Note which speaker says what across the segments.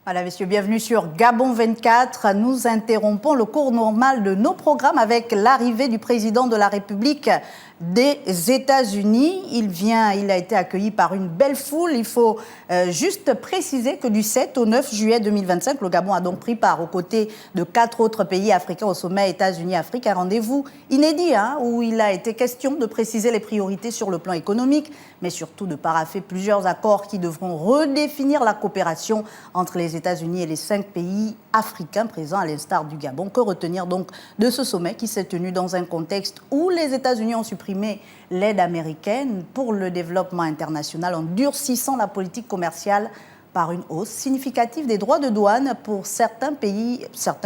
Speaker 1: Voilà, messieurs, bienvenue sur Gabon 24. Nous interrompons le cours normal de nos programmes avec l'arrivée du président de la République des États-Unis. Il a été accueilli par une belle foule. Il faut juste préciser que du 7 au 9 juillet 2025, le Gabon a donc pris part aux côtés de 4 autres pays africains au sommet États-Unis-Afrique. Un rendez-vous inédit où il a été question de préciser les priorités sur le plan économique, mais surtout de paraffer plusieurs accords qui devront redéfinir la coopération entre les États-Unis et les 5 pays africains présents à l'instar du Gabon. Que retenir donc de ce sommet qui s'est tenu dans un contexte où les États-Unis ont supprimé l'aide américaine pour le développement international en durcissant la politique commerciale par une hausse significative des droits de douane pour certains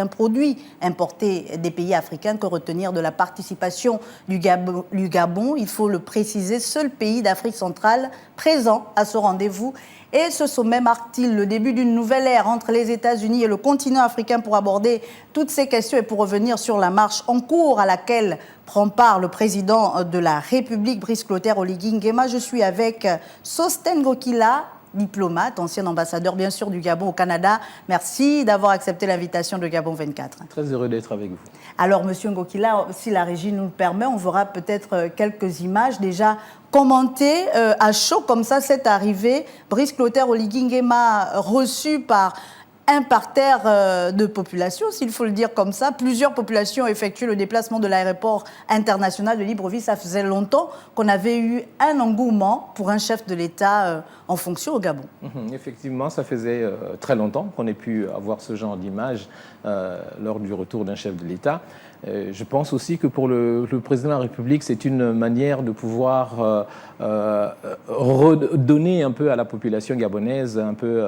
Speaker 1: produits importés des pays africains. Que retenir de la participation du Gabon? Il faut le préciser, seul pays d'Afrique centrale présent à ce rendez-vous. Et ce sommet marque-t-il le début d'une nouvelle ère entre les États-Unis et le continent africain? Pour aborder toutes ces questions et pour revenir sur la marche en cours à laquelle prend part le président de la République, Brice Clotaire Oligui Nguema, je suis avec Sostène Gokila, diplomate, ancien ambassadeur bien sûr du Gabon au Canada. Merci d'avoir accepté l'invitation de Gabon 24.
Speaker 2: Très heureux d'être avec vous.
Speaker 1: Alors, monsieur Ngokila, si la régie nous le permet, on verra peut-être quelques images. Déjà, commenter à chaud comme ça cette arrivée. Brice Clotaire Oligui Nguema reçu par un parterre de population, s'il faut le dire comme ça. Plusieurs populations ont effectué le déplacement de l'aéroport international de Libreville. Ça faisait longtemps qu'on avait eu un engouement pour un chef de l'État en fonction au Gabon.
Speaker 2: Effectivement, ça faisait très longtemps qu'on ait pu avoir ce genre d'image lors du retour d'un chef de l'État. Je pense aussi que pour le président de la République, c'est une manière de pouvoir redonner un peu à la population gabonaise un peu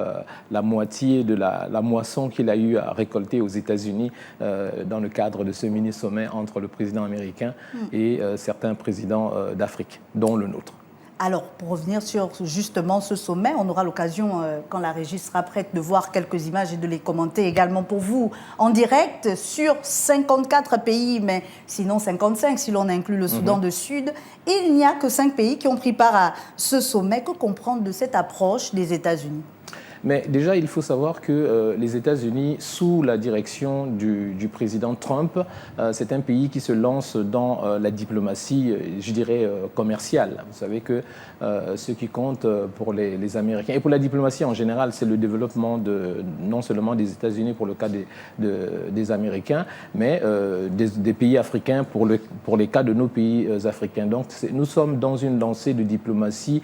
Speaker 2: la moitié de la moisson qu'il a eu à récolter aux États-Unis dans le cadre de ce mini-sommet entre le président américain et certains présidents d'Afrique, dont le nôtre.
Speaker 1: Alors, pour revenir sur justement ce sommet, on aura l'occasion, quand la régie sera prête, de voir quelques images et de les commenter également pour vous en direct sur 54 pays, mais sinon 55 si l'on inclut le Soudan du Sud. Il n'y a que 5 pays qui ont pris part à ce sommet. Que comprendre de cette approche des États-Unis ?
Speaker 2: Mais déjà, il faut savoir que les États-Unis, sous la direction du président Trump, c'est un pays qui se lance dans la diplomatie, je dirais, commerciale. Vous savez que ce qui compte pour les Américains, et pour la diplomatie en général, c'est le développement non seulement des États-Unis pour le cas des Américains, mais des pays africains pour les cas de nos pays africains. Donc, nous sommes dans une lancée de diplomatie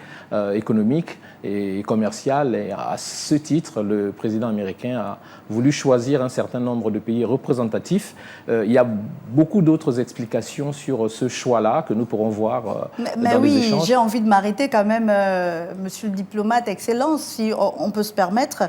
Speaker 2: économique et commerciale, et à ce titre, le président américain a voulu choisir un certain nombre de pays représentatifs. Il y a beaucoup d'autres explications sur ce choix-là que nous pourrons voir dans les échanges.
Speaker 1: J'ai envie de m'arrêter quand même, monsieur le diplomate, Excellence, si on peut se permettre,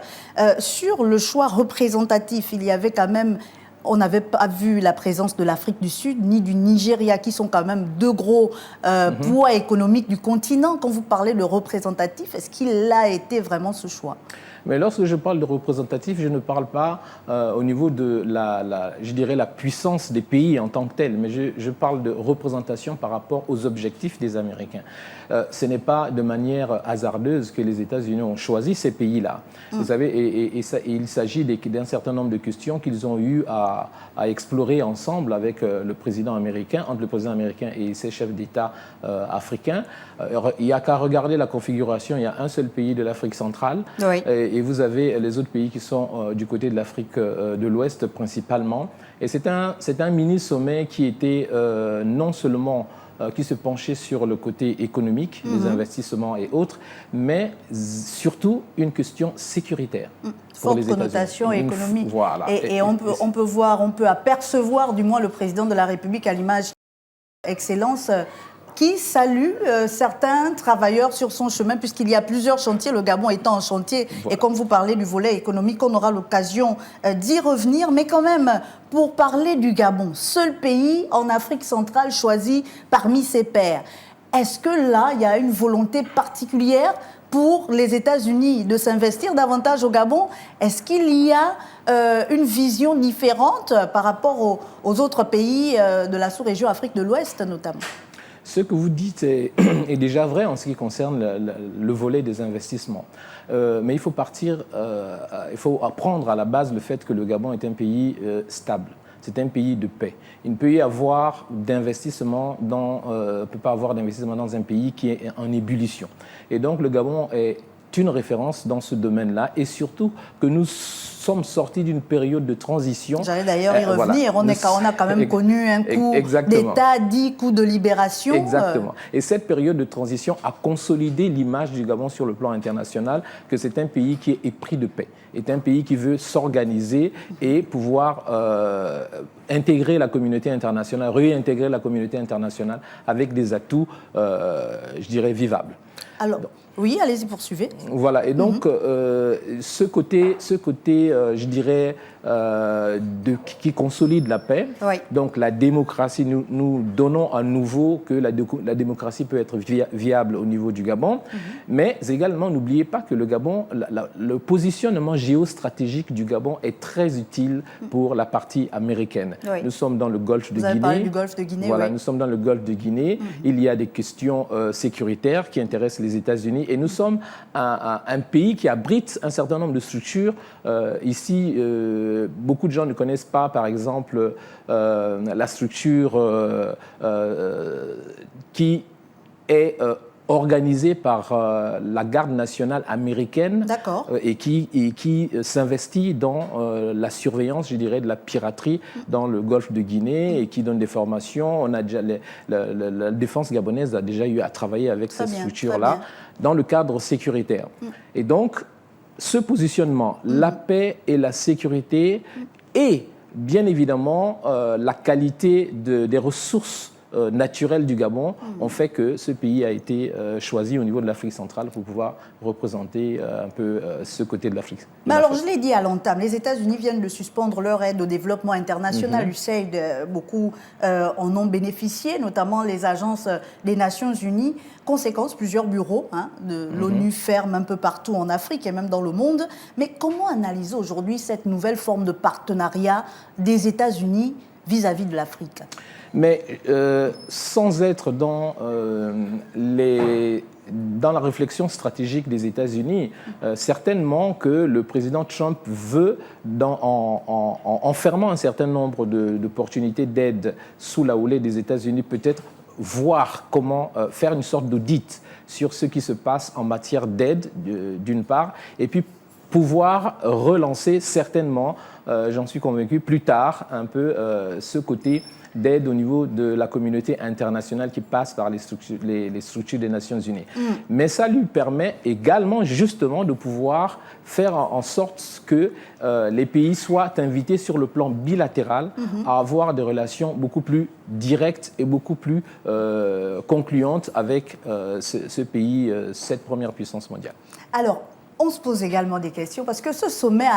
Speaker 1: sur le choix représentatif. Il y avait quand même... On n'avait pas vu la présence de l'Afrique du Sud ni du Nigeria, qui sont quand même 2 gros poids économiques du continent. Quand vous parlez de représentatif, est-ce qu'il a été vraiment ce choix ?
Speaker 2: Mais lorsque je parle de représentatif, je ne parle pas au niveau de je dirais la puissance des pays en tant que tel, mais je parle de représentation par rapport aux objectifs des Américains. Ce n'est pas de manière hasardeuse que les États-Unis ont choisi ces pays-là. Vous savez, et il s'agit d'un certain nombre de questions qu'ils ont eu à explorer ensemble avec le président américain, entre le président américain et ses chefs d'État africains. Il n'y a qu'à regarder la configuration, il y a un seul pays de l'Afrique centrale.
Speaker 1: Oui.
Speaker 2: Et vous avez les autres pays qui sont du côté de l'Afrique de l'Ouest principalement. Et c'est un mini-sommet qui était non seulement qui se penchait sur le côté économique, les investissements et autres, mais surtout une question sécuritaire. Pour les
Speaker 1: connotation économique.
Speaker 2: Voilà.
Speaker 1: Et on peut apercevoir du moins le président de la République à l'image Excellence qui salue certains travailleurs sur son chemin, puisqu'il y a plusieurs chantiers, le Gabon étant en chantier. Voilà. Et comme vous parlez du volet économique, on aura l'occasion d'y revenir. Mais quand même, pour parler du Gabon, seul pays en Afrique centrale choisi parmi ses pairs, est-ce que là, il y a une volonté particulière pour les États-Unis de s'investir davantage au Gabon? Est-ce qu'il y a une vision différente par rapport aux autres pays de la sous-région Afrique de l'Ouest notamment?
Speaker 2: Ce que vous dites est déjà vrai en ce qui concerne le volet des investissements. Mais il faut il faut apprendre à la base le fait que le Gabon est un pays stable. C'est un pays de paix. Il ne peut y avoir d'investissement peut pas avoir d'investissement dans un pays qui est en ébullition. Et donc le Gabon est une référence dans ce domaine-là, et surtout que nous sommes sortis d'une période de transition.
Speaker 1: J'allais d'ailleurs y revenir. Voilà. On a quand même connu un coup d'État, dit coup de libération.
Speaker 2: Exactement. Et cette période de transition a consolidé l'image du Gabon sur le plan international, que c'est un pays qui est épris de paix, est un pays qui veut s'organiser et pouvoir intégrer la communauté internationale, réintégrer la communauté internationale avec des atouts, je dirais, vivables.
Speaker 1: Alors, oui, allez-y, poursuivez.
Speaker 2: Voilà, et donc ce côté je dirais, qui consolide la paix, oui. Donc la démocratie, nous donnons à nouveau que la démocratie peut être viable au niveau du Gabon, mais également, n'oubliez pas que le Gabon, le positionnement géostratégique du Gabon est très utile pour la partie américaine. Oui. Nous sommes dans le golfe de Guinée.
Speaker 1: Vous avez parlé du golfe de Guinée,
Speaker 2: voilà,
Speaker 1: oui.
Speaker 2: Nous sommes dans le golfe de Guinée. Il y a des questions sécuritaires qui intéressent les États-Unis, et nous sommes un pays qui abrite un certain nombre de structures. Ici, beaucoup de gens ne connaissent pas, par exemple, la structure qui est organisée par la garde nationale américaine et qui s'investit dans la surveillance, je dirais, de la piraterie dans le golfe de Guinée et qui donne des formations. On a déjà la défense gabonaise a déjà eu à travailler avec cette structure-là dans le cadre sécuritaire. Et donc, ce positionnement, la paix et la sécurité et bien évidemment la qualité des ressources naturelles du Gabon ont fait que ce pays a été choisi au niveau de l'Afrique centrale pour pouvoir représenter un peu ce côté de l'Afrique.
Speaker 1: Mais alors, je l'ai dit à l'entame, les États-Unis viennent de suspendre leur aide au développement international. USAID, beaucoup en ont bénéficié, notamment les agences des Nations Unies. Conséquence, plusieurs bureaux de l'ONU ferment un peu partout en Afrique et même dans le monde. Mais comment analyser aujourd'hui cette nouvelle forme de partenariat des États-Unis vis-à-vis de l'Afrique ?
Speaker 2: Mais sans être dans la réflexion stratégique des États-Unis, certainement que le président Trump veut, en fermant un certain nombre d'opportunités d'aide sous la houlée des États-Unis, peut-être voir comment faire une sorte d'audit sur ce qui se passe en matière d'aide, d'une part, et puis pouvoir relancer certainement, j'en suis convaincu, plus tard, un peu ce côté d'aide au niveau de la communauté internationale qui passe par les structures des Nations Unies. Mais ça lui permet également justement de pouvoir faire en sorte que les pays soient invités sur le plan bilatéral à avoir des relations beaucoup plus directes et beaucoup plus concluantes avec ce pays, cette première puissance mondiale.
Speaker 1: Alors, on se pose également des questions parce que ce sommet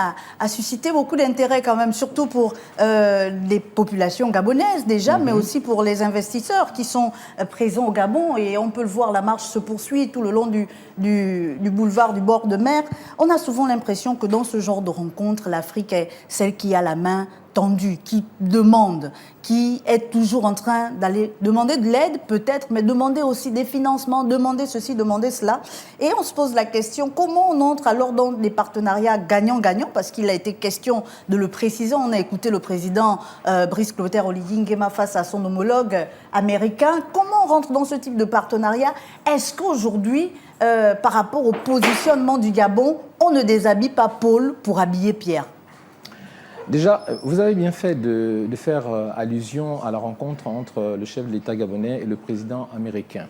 Speaker 1: a suscité beaucoup d'intérêt quand même, surtout pour les populations gabonaises déjà, mais aussi pour les investisseurs qui sont présents au Gabon. Et on peut le voir, la marche se poursuit tout le long du boulevard du bord de mer. On a souvent l'impression que dans ce genre de rencontre, l'Afrique est celle qui a la main tendue, qui demande, qui est toujours en train d'aller demander de l'aide peut-être, mais demander aussi des financements, demander ceci, demander cela. Et on se pose la question, comment on entre alors dans des partenariats gagnant-gagnant, parce qu'il a été question de le préciser. On a écouté le président Brice Clotaire Oligui Nguema face à son homologue américain. Comment on rentre dans ce type de partenariat ? Est-ce qu'aujourd'hui, par rapport au positionnement du Gabon, on ne déshabille pas Paul pour habiller Pierre ?
Speaker 2: Déjà, vous avez bien fait de faire allusion à la rencontre entre le chef de l'État gabonais et le président américain.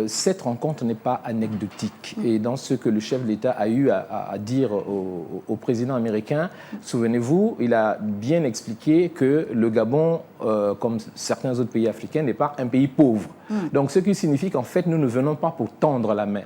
Speaker 2: Cette rencontre n'est pas anecdotique. Et dans ce que le chef de l'État a eu à dire au président américain, souvenez-vous, il a bien expliqué que le Gabon, comme certains autres pays africains, n'est pas un pays pauvre. Donc, ce qui signifie qu'en fait, nous ne venons pas pour tendre la main.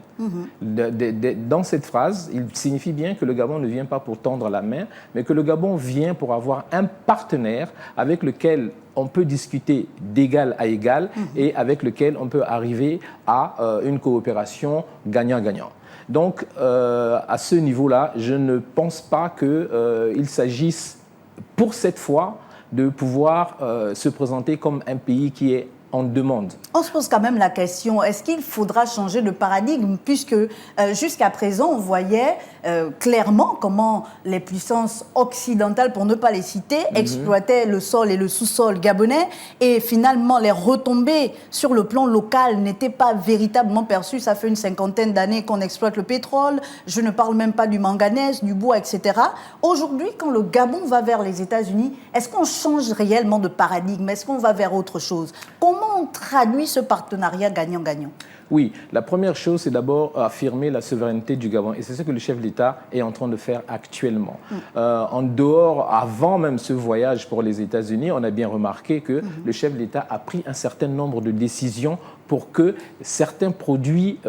Speaker 2: Dans cette phrase, il signifie bien que le Gabon ne vient pas pour tendre la main, mais que le Gabon vient pour avoir un partenaire avec lequel on peut discuter d'égal à égal et avec lequel on peut arriver à une coopération gagnant-gagnant. Donc, à ce niveau-là, je ne pense pas qu'il s'agisse, pour cette fois, de pouvoir se présenter comme un pays qui est en demande.
Speaker 1: On se pose quand même la question, est-ce qu'il faudra changer de paradigme, puisque jusqu'à présent, on voyait clairement comment les puissances occidentales, pour ne pas les citer, exploitaient le sol et le sous-sol gabonais, et finalement, les retombées sur le plan local n'étaient pas véritablement perçues. Ça fait une 50aine d'années qu'on exploite le pétrole, je ne parle même pas du manganèse, du bois, etc. Aujourd'hui, quand le Gabon va vers les États-Unis, est-ce qu'on change réellement de paradigme? Est-ce qu'on va vers autre chose? Comment on traduit ce partenariat gagnant-gagnant?
Speaker 2: Oui, la première chose, c'est d'abord affirmer la souveraineté du Gabon. Et c'est ce que le chef d'État est en train de faire actuellement. En dehors, avant même ce voyage pour les États-Unis, on a bien remarqué que le chef d'État a pris un certain nombre de décisions pour que certains produits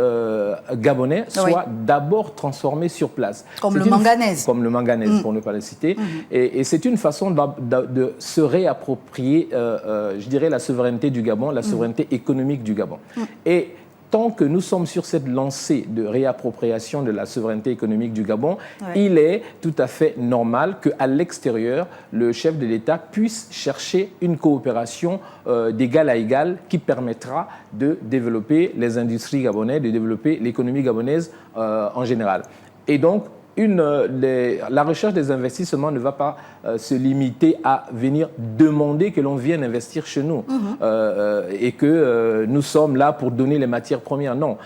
Speaker 2: gabonais soient d'abord transformés sur place.
Speaker 1: Comme le manganèse.
Speaker 2: Comme le manganèse, pour ne pas le citer. Et c'est une façon de se réapproprier, je dirais, la souveraineté du Gabon, la souveraineté économique du Gabon. Et tant que nous sommes sur cette lancée de réappropriation de la souveraineté économique du Gabon, il est tout à fait normal qu'à l'extérieur, le chef de l'État puisse chercher une coopération d'égal à égal qui permettra de développer les industries gabonaises, de développer l'économie gabonaise en général. Et donc, la recherche des investissements ne va pas se limiter à venir demander que l'on vienne investir chez nous et que nous sommes là pour donner les matières premières. Non,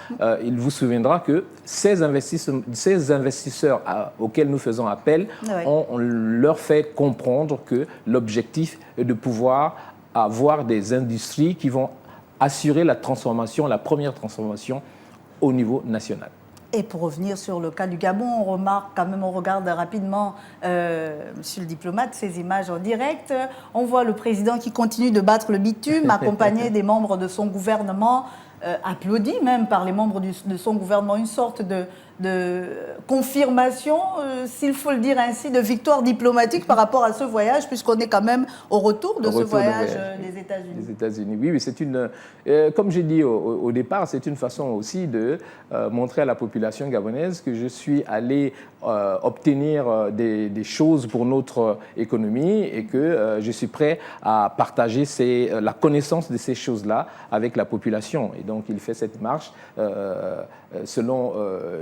Speaker 2: il vous souviendra que ces investisseurs auxquels nous faisons appel, on leur fait comprendre que l'objectif est de pouvoir avoir des industries qui vont assurer la transformation, la première transformation au niveau national.
Speaker 1: Et pour revenir sur le cas du Gabon, on remarque quand même, on regarde rapidement, monsieur le diplomate, ces images en direct. On voit le président qui continue de battre le bitume, accompagné des membres de son gouvernement, applaudi même par les membres de son gouvernement, une sorte de confirmation, s'il faut le dire ainsi, de victoire diplomatique par rapport à ce voyage, puisqu'on est quand même au retour de ce voyage des États-Unis.
Speaker 2: Les États-Unis, oui, c'est une, comme j'ai dit au départ, c'est une façon aussi de montrer à la population gabonaise que je suis allé obtenir des choses pour notre économie et que je suis prêt à partager la connaissance de ces choses-là avec la population. Et donc, il fait cette marche selon,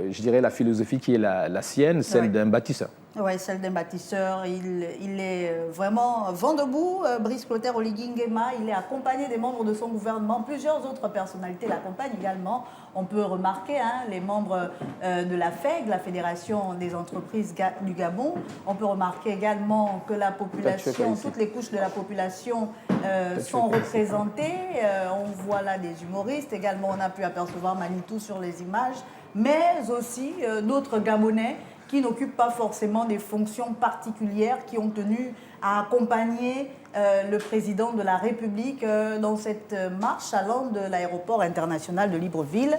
Speaker 2: je dirais, la philosophie qui est la sienne, celle d'un bâtisseur.
Speaker 1: Oui, celle d'un bâtisseur. Il est vraiment vent debout. Brice Clotaire Oligui Nguema, il est accompagné des membres de son gouvernement. Plusieurs autres personnalités l'accompagnent également. On peut remarquer les membres de la FEG, la Fédération des entreprises du Gabon. On peut remarquer également que la population, toutes les couches de la population sont représentées. On voit là des humoristes. Également, on a pu apercevoir Manitou sur les images, mais aussi d'autres Gabonais qui n'occupent pas forcément des fonctions particulières, qui ont tenu à accompagner le président de la République dans cette marche allant de l'aéroport international de Libreville,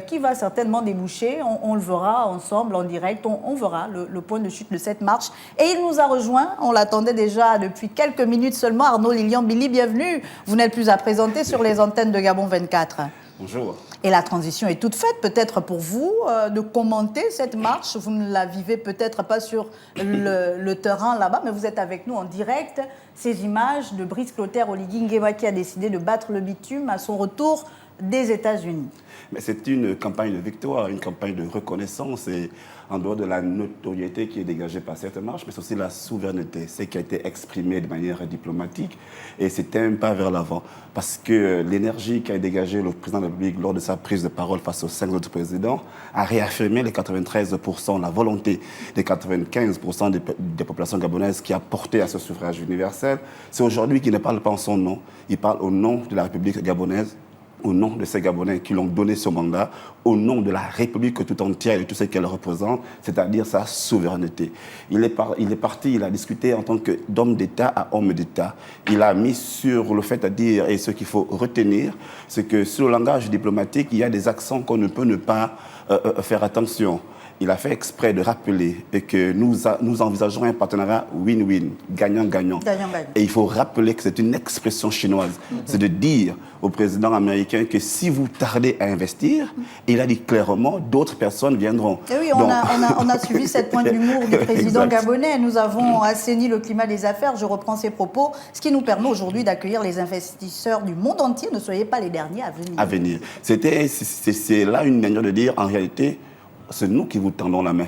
Speaker 1: qui va certainement déboucher, on le verra ensemble en direct, on verra le point de chute de cette marche. Et il nous a rejoint, on l'attendait déjà depuis quelques minutes seulement, Arnaud Lilian Billy, bienvenue. Vous n'êtes plus à présenter sur les antennes de Gabon 24.
Speaker 3: Bonjour.
Speaker 1: Et la transition est toute faite, peut-être pour vous, de commenter cette marche. Vous ne la vivez peut-être pas sur le terrain là-bas, mais vous êtes avec nous en direct. Ces images de Brice Clotaire Oligui Nguema qui a décidé de battre le bitume à son retour des États-Unis.
Speaker 3: Mais c'est une campagne de victoire, une campagne de reconnaissance et en dehors de la notoriété qui est dégagée par cette marche, mais c'est aussi la souveraineté, ce qui a été exprimé de manière diplomatique et c'est un pas vers l'avant parce que l'énergie qu'a dégagée le président de la République lors de sa prise de parole face aux 5 autres présidents a réaffirmé les 93%, la volonté des 95% des populations gabonaises qui a porté à ce suffrage universel. C'est aujourd'hui qu'il ne parle pas en son nom, il parle au nom de la République gabonaise, au nom de ces Gabonais qui l'ont donné ce mandat, au nom de la République tout entière et de tout ce qu'elle représente, c'est-à-dire sa souveraineté. Il est parti, il a discuté en tant qu'homme d'État à homme d'État. Il a mis sur le fait à dire, et ce qu'il faut retenir, c'est que sur le langage diplomatique, il y a des accents qu'on ne peut ne pas faire attention. il a fait exprès de rappeler que nous envisageons un partenariat win-win, gagnant-gagnant. Et il faut rappeler que c'est une expression chinoise. C'est de dire au président américain que si vous tardez à investir, il a dit clairement, d'autres personnes viendront.
Speaker 1: Et oui, on a suivi cette pointe d'humour du président gabonais. Nous avons assaini le climat des affaires, je reprends ses propos, ce qui nous permet aujourd'hui d'accueillir les investisseurs du monde entier. Ne soyez pas les derniers à venir.
Speaker 3: C'est là une manière de dire, en réalité, c'est nous qui vous tendons la main.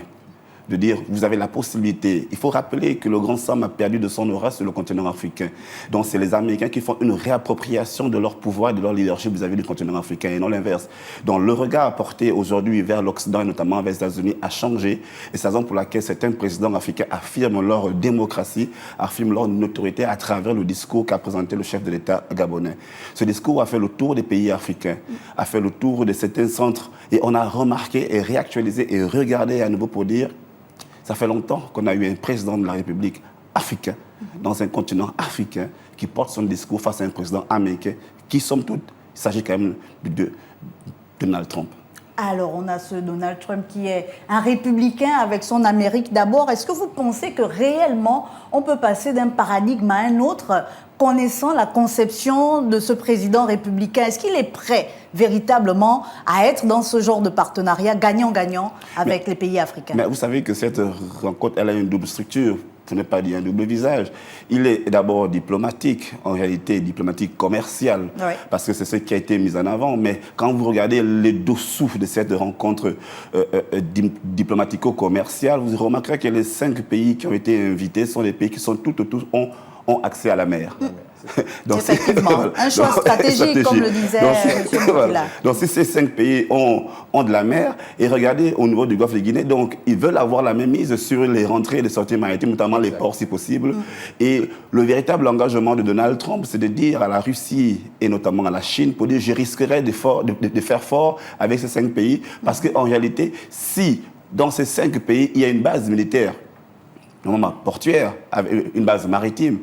Speaker 3: De dire, vous avez la possibilité. Il faut rappeler que le Grand Sam a perdu de son aura sur le continent africain. Donc, c'est les Américains qui font une réappropriation de leur pouvoir et de leur leadership vis-à-vis du continent africain et non l'inverse. Donc, le regard porté aujourd'hui vers l'Occident et notamment vers les États-Unis a changé. Et c'est la raison pour laquelle certains présidents africains affirment leur démocratie, affirment leur notoriété à travers le discours qu'a présenté le chef de l'État gabonais. Ce discours a fait le tour des pays africains, a fait le tour de certains centres et on a remarqué et réactualisé et regardé à nouveau pour dire ça fait longtemps qu'on a eu un président de la République africain, dans un continent africain, qui porte son discours face à un président américain, qui, somme toute, il s'agit quand même de Donald Trump.
Speaker 1: Alors, on a ce Donald Trump qui est un républicain avec son Amérique d'abord. Est-ce que vous pensez que réellement, on peut passer d'un paradigme à un autre, connaissant la conception de ce président républicain? Est-ce qu'il est prêt véritablement à être dans ce genre de partenariat gagnant-gagnant avec les pays africains?
Speaker 3: Mais vous savez que cette rencontre, elle a une double structure, pour ne pas dire un double visage. Il est d'abord diplomatique, en réalité diplomatique commercial, parce que c'est ce qui a été mis en avant. Mais quand vous regardez les dessous de cette rencontre diplomatico-commerciale, vous remarquerez que les 5 pays qui ont été invités sont des pays qui sont tous ont accès à la mer.
Speaker 1: Donc, effectivement, un choix stratégique, comme le disait M. Ngokila.
Speaker 3: Donc, si ces 5 pays ont de la mer, et regardez au niveau du golfe de Guinée, donc ils veulent avoir la même mise sur les rentrées et les sorties maritimes, notamment les ports si possible. Et le véritable engagement de Donald Trump, c'est de dire à la Russie et notamment à la Chine, pour dire je risquerais de faire fort avec ces 5 pays, parce qu'en réalité, si dans ces 5 pays, il y a une base militaire, normalement portuaire, avec une base maritime,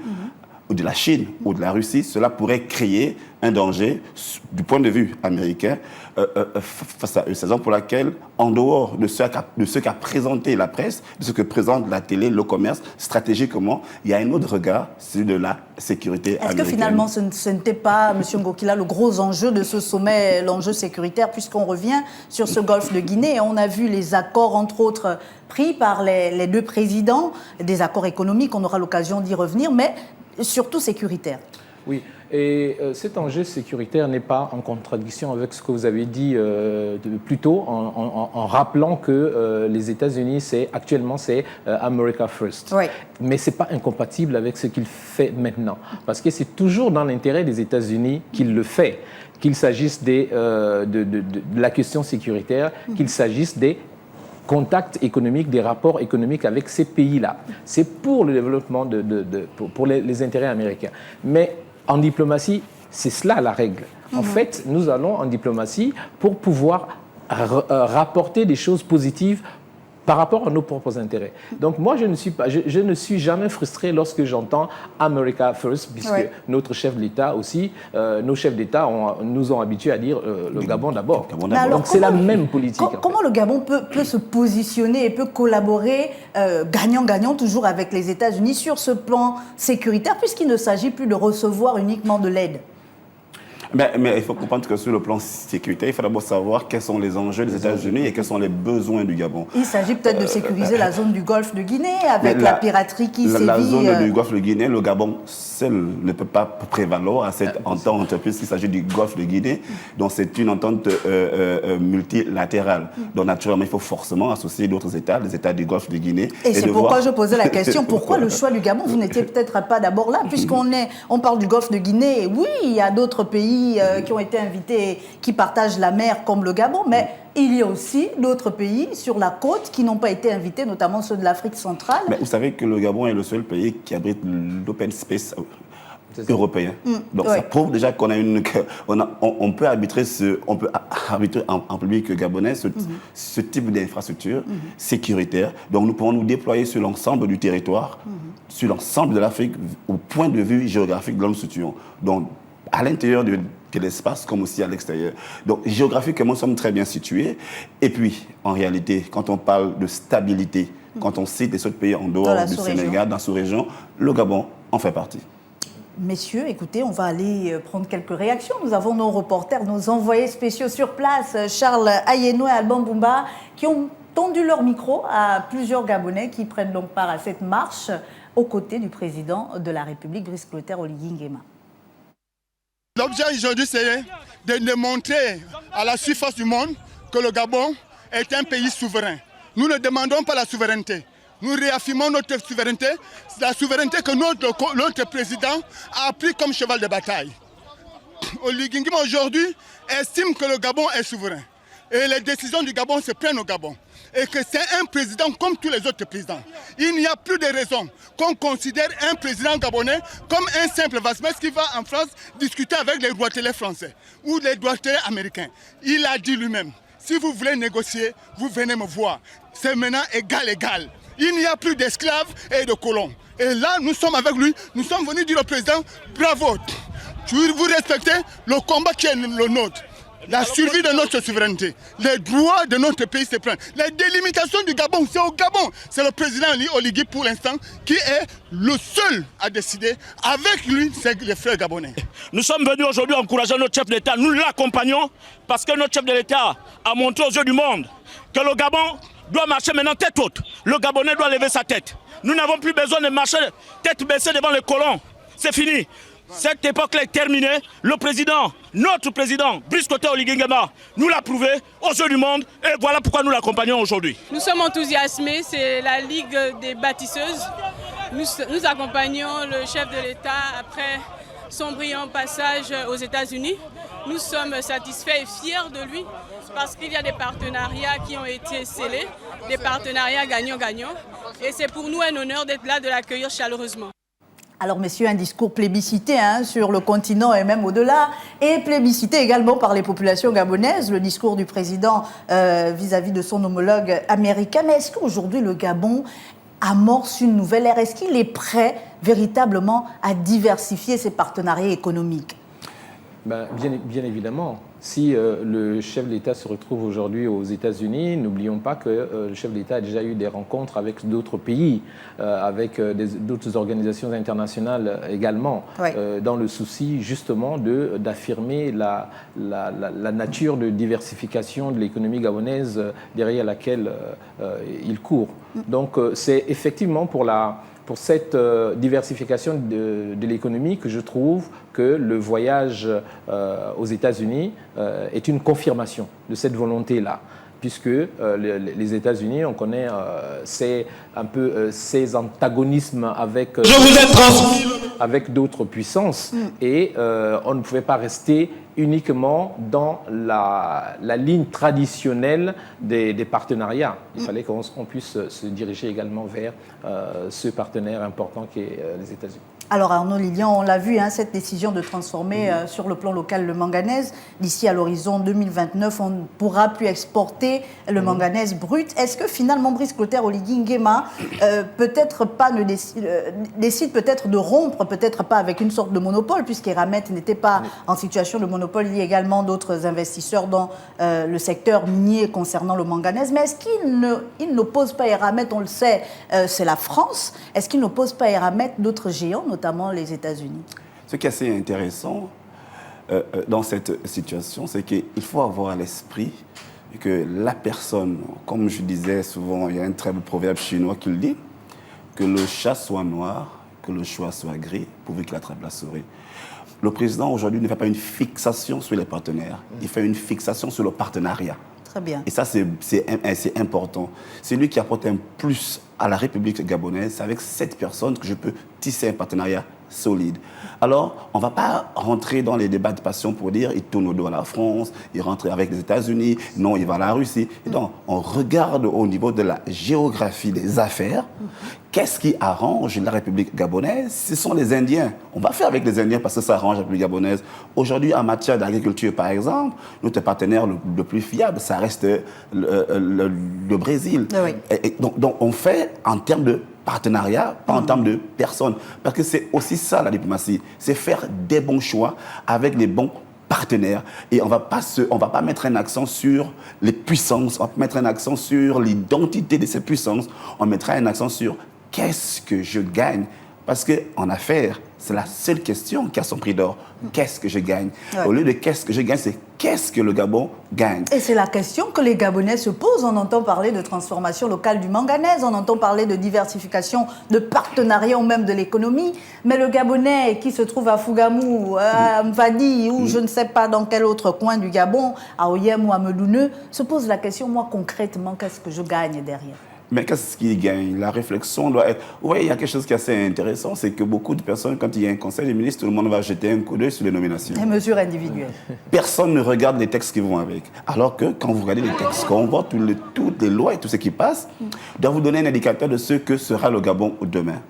Speaker 3: ou de la Chine ou de la Russie, cela pourrait créer un danger du point de vue américain face à eux. C'est la raison pour laquelle, en dehors de ce qu'a présenté la presse, de ce que présente la télé, le commerce, stratégiquement, il y a un autre regard, celui de la sécurité américaine.
Speaker 1: Est-ce que finalement, ce n'était pas, M. Ngokila, le gros enjeu de ce sommet, l'enjeu sécuritaire, puisqu'on revient sur ce golfe de Guinée, et on a vu les accords, entre autres, pris par les 2 présidents, des accords économiques, on aura l'occasion d'y revenir, mais surtout sécuritaire.
Speaker 2: Oui, et cet enjeu sécuritaire n'est pas en contradiction avec ce que vous avez dit plus tôt, en rappelant que les États-Unis, actuellement, c'est America First.
Speaker 1: Oui.
Speaker 2: Mais ce n'est pas incompatible avec ce qu'il fait maintenant. Parce que c'est toujours dans l'intérêt des États-Unis qu'il le fait, qu'il s'agisse de la question sécuritaire, qu'il s'agisse des contacts économiques, des rapports économiques avec ces pays-là. C'est pour le développement, pour les intérêts américains. Mais en diplomatie, c'est cela la règle. En fait, nous allons en diplomatie pour pouvoir rapporter des choses positives par rapport à nos propres intérêts. Donc moi, je ne suis jamais frustré lorsque j'entends America First, puisque notre chef de l'État aussi, nos chefs d'État nous ont habitués à dire le Gabon d'abord. Donc c'est la même politique.
Speaker 1: Comment le Gabon peut se positionner et peut collaborer gagnant-gagnant toujours avec les États-Unis sur ce plan sécuritaire, puisqu'il ne s'agit plus de recevoir uniquement de l'aide?
Speaker 3: Mais il faut comprendre que sur le plan sécuritaire, il faut d'abord savoir quels sont les enjeux des États-Unis et quels sont les besoins du Gabon.
Speaker 1: Il s'agit peut-être de sécuriser la zone du golfe de Guinée avec la piraterie qui sévit.
Speaker 3: La zone du golfe de Guinée, le Gabon seul ne peut pas prévaloir à cette entente, puisqu'il s'agit du golfe de Guinée. Donc c'est une entente multilatérale. Donc naturellement, il faut forcément associer d'autres États, les États du golfe de Guinée.
Speaker 1: Et c'est pourquoi je posais la question, pourquoi le choix du Gabon? Vous n'étiez peut-être pas d'abord là, puisqu'on parle du golfe de Guinée. Oui, il y a d'autres pays qui ont été invités, qui partagent la mer comme le Gabon, mais il y a aussi d'autres pays sur la côte qui n'ont pas été invités, notamment ceux de l'Afrique centrale.
Speaker 3: Mais vous savez que le Gabon est le seul pays qui abrite l'open space européen. Donc ça prouve déjà qu'on a on peut arbitrer en public gabonais ce type d'infrastructure sécuritaire. Donc nous pouvons nous déployer sur l'ensemble du territoire, sur l'ensemble de l'Afrique, au point de vue géographique de l'homme situant. Donc à l'intérieur de l'espace comme aussi à l'extérieur. Donc, géographiquement, nous sommes très bien situés. Et puis, en réalité, quand on parle de stabilité, quand on cite les autres pays en dehors du Sénégal, dans la sous-région, le Gabon en fait partie.
Speaker 1: Messieurs, écoutez, on va aller prendre quelques réactions. Nous avons nos reporters, nos envoyés spéciaux sur place, Charles Ayeno et Alban Boumba, qui ont tendu leur micro à plusieurs Gabonais qui prennent donc part à cette marche aux côtés du président de la République, Brice Clotaire Oligui Nguema.
Speaker 4: L'objet aujourd'hui, c'est de démontrer à la surface du monde que le Gabon est un pays souverain. Nous ne demandons pas la souveraineté. Nous réaffirmons notre souveraineté, la souveraineté que notre président a pris comme cheval de bataille. Oligui Nguema aujourd'hui estime que le Gabon est souverain. Et les décisions du Gabon se prennent au Gabon. Et que c'est un président comme tous les autres présidents. Il n'y a plus de raison qu'on considère un président gabonais comme un simple vasmès qui va en France discuter avec les droitiers français ou les droitiers américains. Il a dit lui-même, si vous voulez négocier, vous venez me voir. C'est maintenant égal. Il n'y a plus d'esclaves et de colons. Et là, nous sommes avec lui, nous sommes venus dire au président, bravo, vous respectez le combat qui est le nôtre. La survie de notre souveraineté, les droits de notre pays se prennent. La délimitation du Gabon, c'est au Gabon. C'est le président Oligui pour l'instant qui est le seul à décider. Avec lui, c'est les frères gabonais.
Speaker 5: Nous sommes venus aujourd'hui encourager notre chef d'État. Nous l'accompagnons parce que notre chef de l'État a montré aux yeux du monde que le Gabon doit marcher maintenant tête haute. Le Gabonais doit lever sa tête. Nous n'avons plus besoin de marcher tête baissée devant les colons. C'est fini. Cette époque-là est terminée. Le président, notre président, Brice Clotaire Oligui Nguema, nous l'a prouvé aux yeux du monde et voilà pourquoi nous l'accompagnons aujourd'hui.
Speaker 6: Nous sommes enthousiasmés, c'est la Ligue des bâtisseuses. Nous accompagnons le chef de l'État après son brillant passage aux États-Unis. Nous sommes satisfaits et fiers de lui parce qu'il y a des partenariats qui ont été scellés, des partenariats gagnant-gagnant. Et c'est pour nous un honneur d'être là, de l'accueillir chaleureusement.
Speaker 1: Alors, messieurs, un discours plébiscité sur le continent et même au-delà, et plébiscité également par les populations gabonaises, le discours du président vis-à-vis de son homologue américain. Mais est-ce qu'aujourd'hui, le Gabon amorce une nouvelle ère? Est-ce qu'il est prêt véritablement à diversifier ses partenariats économiques?
Speaker 2: Bien évidemment. Si le chef de l'État se retrouve aujourd'hui aux États-Unis, n'oublions pas que le chef de l'État a déjà eu des rencontres avec d'autres pays, avec d'autres organisations internationales également, oui. Dans le souci justement d'affirmer la nature de diversification de l'économie gabonaise derrière laquelle il court. Donc c'est effectivement pour cette diversification de l'économie que je trouve que le voyage aux États-Unis est une confirmation de cette volonté-là. Puisque les États-Unis, on connaît c'est un peu ces antagonismes avec d'autres puissances et on ne pouvait pas rester uniquement dans la ligne traditionnelle des partenariats. Il fallait qu'on puisse se diriger également vers ce partenaire important qui est les États-Unis.
Speaker 1: Alors Arnaud Lilian, on l'a vu, cette décision de transformer sur le plan local le manganèse. D'ici à l'horizon 2029, on ne pourra plus exporter le manganèse brut. Est-ce que finalement Brice Clotaire Oligui Nguema décide peut-être de rompre, peut-être pas avec une sorte de monopole, puisqu'Eramet n'était pas en situation de monopole, il y a également d'autres investisseurs dans le secteur minier concernant le manganèse. Mais est-ce qu'il n'oppose pas Eramet, on le sait, c'est la France, est-ce qu'il n'oppose pas Eramet d'autres géants, notamment les États-Unis?
Speaker 3: Ce qui est assez intéressant dans cette situation, c'est qu'il faut avoir à l'esprit que la personne, comme je disais souvent, il y a un très beau proverbe chinois qui le dit, que le chat soit noir, que le choix soit gris, pourvu qu'il attrape la souris. Le président aujourd'hui ne fait pas une fixation sur les partenaires, il fait une fixation sur le partenariat.
Speaker 1: Très bien.
Speaker 3: Et ça, c'est important. C'est lui qui apporte un plus à la République gabonaise. C'est avec cette personne que je peux tisser un partenariat solide. Alors, on ne va pas rentrer dans les débats de passion pour dire il tourne au dos à la France, il rentre avec les États-Unis, non, il va à la Russie. Et donc, on regarde au niveau de la géographie des affaires. Qu'est-ce qui arrange la République gabonaise? Ce sont les Indiens. On va faire avec les Indiens parce que ça arrange la République gabonaise. Aujourd'hui, en matière d'agriculture, par exemple, notre partenaire le plus fiable, ça reste le Brésil.
Speaker 1: Oui.
Speaker 3: Et donc, on fait en termes de partenariat, pas en termes de personnes. Parce que c'est aussi ça la diplomatie, c'est faire des bons choix avec les bons partenaires. Et on va pas mettre un accent sur les puissances, on va mettre un accent sur l'identité de ces puissances, on mettra un accent sur qu'est-ce que je gagne. Parce qu'en affaires, c'est la seule question qui a son prix d'or. Qu'est-ce que je gagne?
Speaker 1: Ouais.
Speaker 3: Au lieu de qu'est-ce que je gagne, c'est qu'est-ce que le Gabon gagne?
Speaker 1: Et c'est la question que les Gabonais se posent. On entend parler de transformation locale du manganèse, on entend parler de diversification, de partenariat ou même de l'économie. Mais le Gabonais qui se trouve à Fougamou, à Mfadi ou je ne sais pas dans quel autre coin du Gabon, à Oyem ou à Medouneux, se pose la question, moi concrètement, qu'est-ce que je gagne derrière?
Speaker 3: Mais qu'est-ce qui gagne? La réflexion doit être... Vous voyez, il y a quelque chose qui est assez intéressant, c'est que beaucoup de personnes, quand il y a un conseil des ministres, tout le monde va jeter un coup d'œil sur les nominations.
Speaker 1: Les mesures individuelles.
Speaker 3: Personne ne regarde les textes qui vont avec. Alors que quand vous regardez les textes, quand on voit toutes les lois et tout ce qui passe, doit vous donner un indicateur de ce que sera le Gabon demain.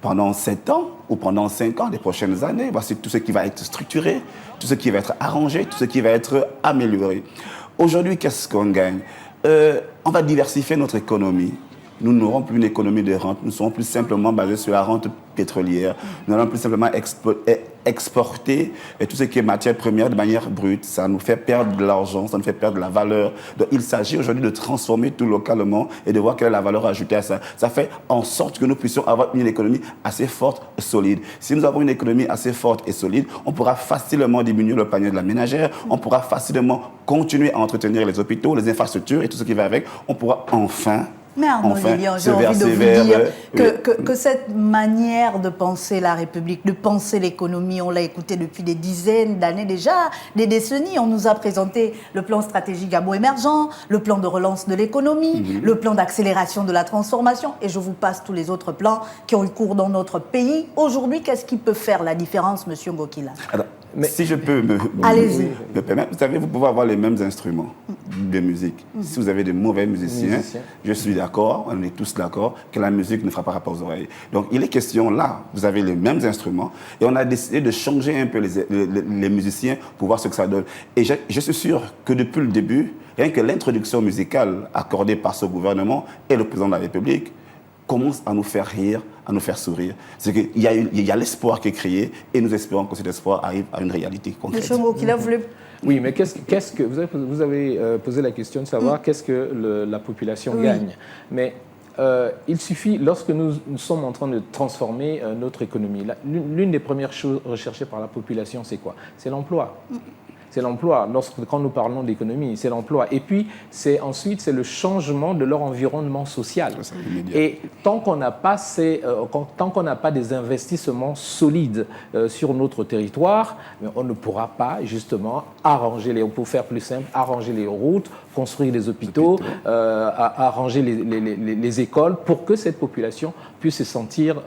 Speaker 3: Pendant 7 ans ou pendant 5 ans, les prochaines années, voici tout ce qui va être structuré, tout ce qui va être arrangé, tout ce qui va être amélioré. Aujourd'hui, qu'est-ce qu'on gagne? On va diversifier notre économie. Nous n'aurons plus une économie de rente, nous serons plus simplement basés sur la rente pétrolière. Nous allons plus simplement exporter tout ce qui est matière première de manière brute. Ça nous fait perdre de l'argent, ça nous fait perdre de la valeur. Donc il s'agit aujourd'hui de transformer tout localement et de voir quelle est la valeur ajoutée à ça. Ça fait en sorte que nous puissions avoir une économie assez forte et solide. Si nous avons une économie assez forte et solide, on pourra facilement diminuer le panier de la ménagère, on pourra facilement continuer à entretenir les hôpitaux, les infrastructures et tout ce qui va avec. On pourra enfin...
Speaker 1: Mais Arnaud Lilian, j'ai envie de vous dire que cette manière de penser la République, de penser l'économie, on l'a écouté depuis des dizaines d'années déjà, des décennies. On nous a présenté le plan stratégique Gabon émergent, le plan de relance de l'économie, le plan d'accélération de la transformation, et je vous passe tous les autres plans qui ont eu cours dans notre pays. Aujourd'hui, qu'est-ce qui peut faire la différence, Monsieur Ngokila?
Speaker 3: Alors, mais si je peux me permettre, vous savez, vous pouvez avoir les mêmes instruments de musique. Si vous avez de mauvais musiciens, je suis d'accord, on est tous d'accord, que la musique ne fera pas rapport aux oreilles. Donc il est question là, vous avez les mêmes instruments, et on a décidé de changer un peu les musiciens pour voir ce que ça donne. Et je suis sûr que depuis le début, rien que l'introduction musicale accordée par ce gouvernement et le président de la République, commence à nous faire rire, à nous faire sourire. C'est qu'il y a l'espoir qui est créé et nous espérons que cet espoir arrive à une réalité concrète.
Speaker 1: Monsieur Ngokila voulait...
Speaker 2: Oui, mais qu'est-ce que vous avez posé la question de savoir qu'est-ce que la population gagne. Mais il suffit, lorsque nous sommes en train de transformer notre économie, l'une des premières choses recherchées par la population, c'est quoi? C'est l'emploi. C'est l'emploi. Quand nous parlons d'économie, c'est l'emploi. Et puis, ensuite, c'est le changement de leur environnement social. Et tant qu'on n'a pas des investissements solides sur notre territoire, on ne pourra pas, justement, pour faire plus simple, arranger les routes, construire les hôpitaux, arranger les écoles pour que cette population puisse se sentir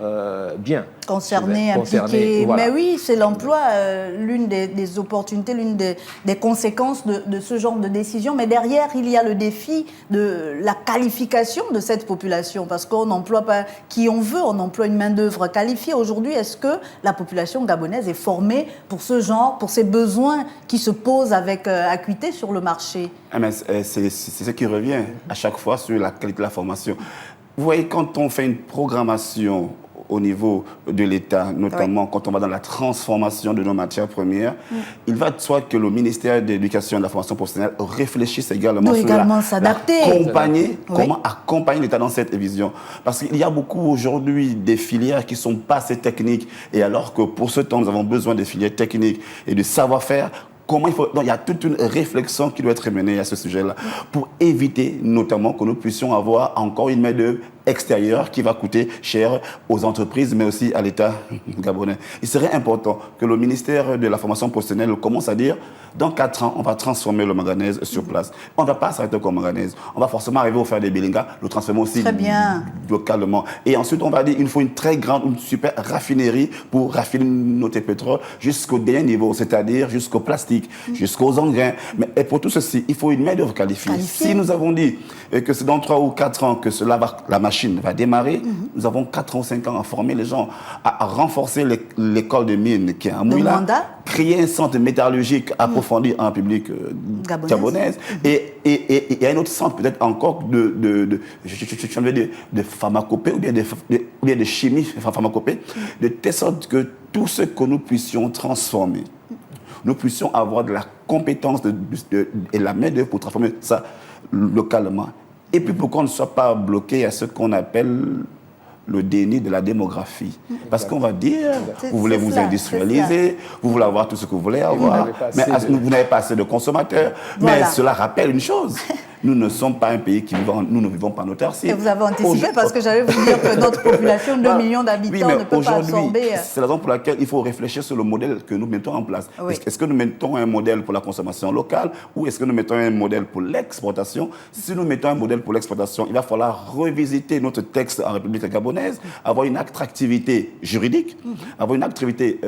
Speaker 2: bien. Concernée,
Speaker 1: impliquée.
Speaker 2: Voilà.
Speaker 1: Mais oui, c'est l'emploi, l'une des opportunités, l'une des conséquences de ce genre de décision. Mais derrière, il y a le défi de la qualification de cette population, parce qu'on n'emploie pas qui on veut, on emploie une main-d'œuvre qualifiée. Aujourd'hui, est-ce que la population gabonaise est formée pour ce genre, pour ces besoins qui se posent avec acuité sur le marché?
Speaker 3: C'est ce qui revient à chaque fois sur la qualité de la formation. Vous voyez, quand on fait une programmation au niveau de l'État, notamment quand on va dans la transformation de nos matières premières, il va de soi que le ministère de l'Éducation et de la formation professionnelle réfléchisse également sur comment accompagner l'État dans cette vision. Parce qu'il y a beaucoup aujourd'hui des filières qui ne sont pas assez techniques, et alors que pour ce temps, nous avons besoin des filières techniques et de savoir-faire. Donc, il y a toute une réflexion qui doit être menée à ce sujet-là pour éviter notamment que nous puissions avoir encore une main-d'œuvre extérieure qui va coûter cher aux entreprises, mais aussi à l'État gabonais. Il serait important que le ministère de la formation professionnelle commence à dire dans 4 ans, on va transformer le manganèse sur place. On ne va pas s'arrêter comme manganèse. On va forcément arriver à faire des bilingas, le transformer aussi localement. Et ensuite, on va dire qu'il faut une super raffinerie pour raffiner notre pétrole jusqu'au dernier niveau, c'est-à-dire jusqu'au plastique, jusqu'aux engrais. Et pour tout ceci, il faut une main-d'œuvre qualifiée. Si nous avons dit que c'est dans 3 ou 4 ans que la machine machine va démarrer, nous avons 4 ou 5 ans à former les gens, à renforcer l'école de mine qui est à Mouila, créer un centre métallurgique approfondi en République gabonaise, et un autre centre peut-être encore de pharmacopée ou bien de chimie pharmacopée, de telle sorte que tout ce que nous puissions transformer, nous puissions avoir de la compétence et la main-d'œuvre pour transformer ça localement. Et puis pour qu'on ne soit pas bloqué à ce qu'on appelle le déni de la démographie. Parce qu'on va dire, vous voulez vous industrialiser, vous voulez avoir tout ce que vous voulez avoir, mais vous n'avez pas assez de consommateurs. Voilà. Mais cela rappelle une chose. Nous ne sommes pas un pays nous ne vivons pas en autarcie.
Speaker 1: Et vous avez anticipé parce que j'allais vous dire que notre population, 2 millions d'habitants, ne peut pas absorber.
Speaker 3: C'est la raison pour laquelle il faut réfléchir sur le modèle que nous mettons en place. Oui. Est-ce que nous mettons un modèle pour la consommation locale ou est-ce que nous mettons un modèle pour l'exportation? Si nous mettons un modèle pour l'exportation, il va falloir revisiter notre texte en République gabonaise, avoir une attractivité juridique, avoir une attractivité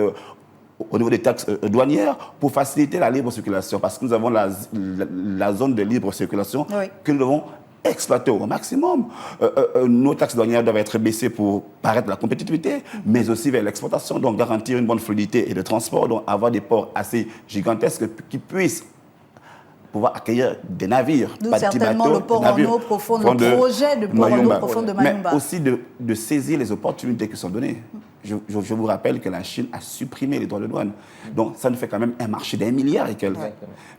Speaker 3: au niveau des taxes douanières pour faciliter la libre circulation, parce que nous avons la zone de libre circulation que nous devons exploiter au maximum. Nos taxes douanières doivent être baissées pour paraître la compétitivité, mais aussi vers l'exportation, donc garantir une bonne fluidité et de transport, donc avoir des ports assez gigantesques qui puissent pouvoir accueillir des navires,
Speaker 1: pas certainement le port en eau profonde, le projet de port en eau profonde de Mayumba.
Speaker 3: Mais aussi de saisir les opportunités qui sont données. Je vous rappelle que la Chine a supprimé les droits de douane. Donc, ça nous fait quand même un marché d'1 milliard et quelques.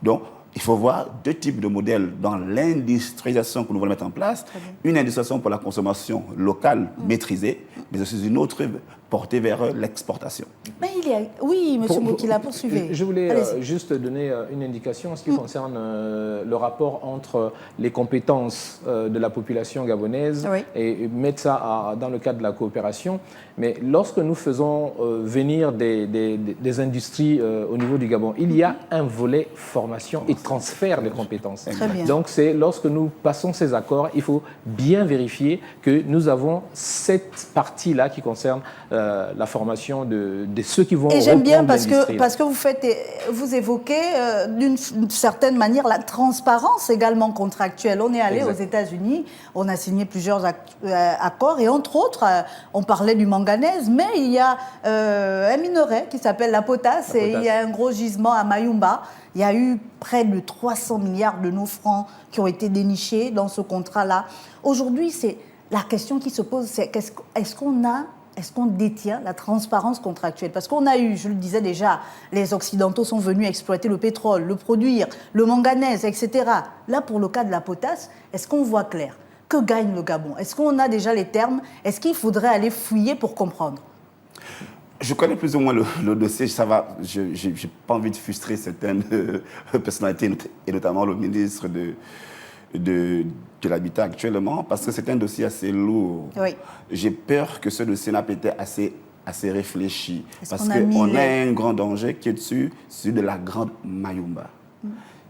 Speaker 3: Donc, il faut voir 2 types de modèles dans l'industrialisation que nous voulons mettre en place. Une industrialisation pour la consommation locale maîtrisée, mais aussi une autre portée vers l'exportation.
Speaker 1: Mais oui, M. Ngokila, poursuivez.
Speaker 2: Je voulais juste donner une indication en ce qui concerne le rapport entre les compétences de la population gabonaise et mettre ça dans le cadre de la coopération. Mais lorsque nous faisons venir des industries au niveau du Gabon, il y a un volet formation et transfert de compétences. Donc c'est lorsque nous passons ces accords, il faut bien vérifier que nous avons cette partie-là qui concerne la formation de ceux qui vont.
Speaker 1: Et j'aime bien parce que vous évoquez d'une certaine manière la transparence également contractuelle. On est allé aux États-Unis, on a signé plusieurs accords et entre autres, on parlait du manganèse, mais il y a un minerai qui s'appelle la potasse et il y a un gros gisement à Mayumba. Il y a eu près de 300 milliards de nos francs qui ont été dénichés dans ce contrat-là. Aujourd'hui, c'est la question qui se pose, c'est est-ce qu'on détient la transparence contractuelle? Parce qu'on a eu, je le disais déjà, les Occidentaux sont venus exploiter le pétrole, le produire, le manganèse, etc. Là, pour le cas de la potasse, est-ce qu'on voit clair? Que gagne le Gabon? Est-ce qu'on a déjà les termes? Est-ce qu'il faudrait aller fouiller pour comprendre?
Speaker 3: Je connais plus ou moins le dossier, ça va. Je n'ai pas envie de frustrer certaines personnalités, et notamment le ministre de l'Habitat actuellement, parce que c'est un dossier assez lourd. J'ai peur que ce dossier n'a pas été assez réfléchi, parce qu'on a un grand danger qui est dessus, celui de la grande Mayumba,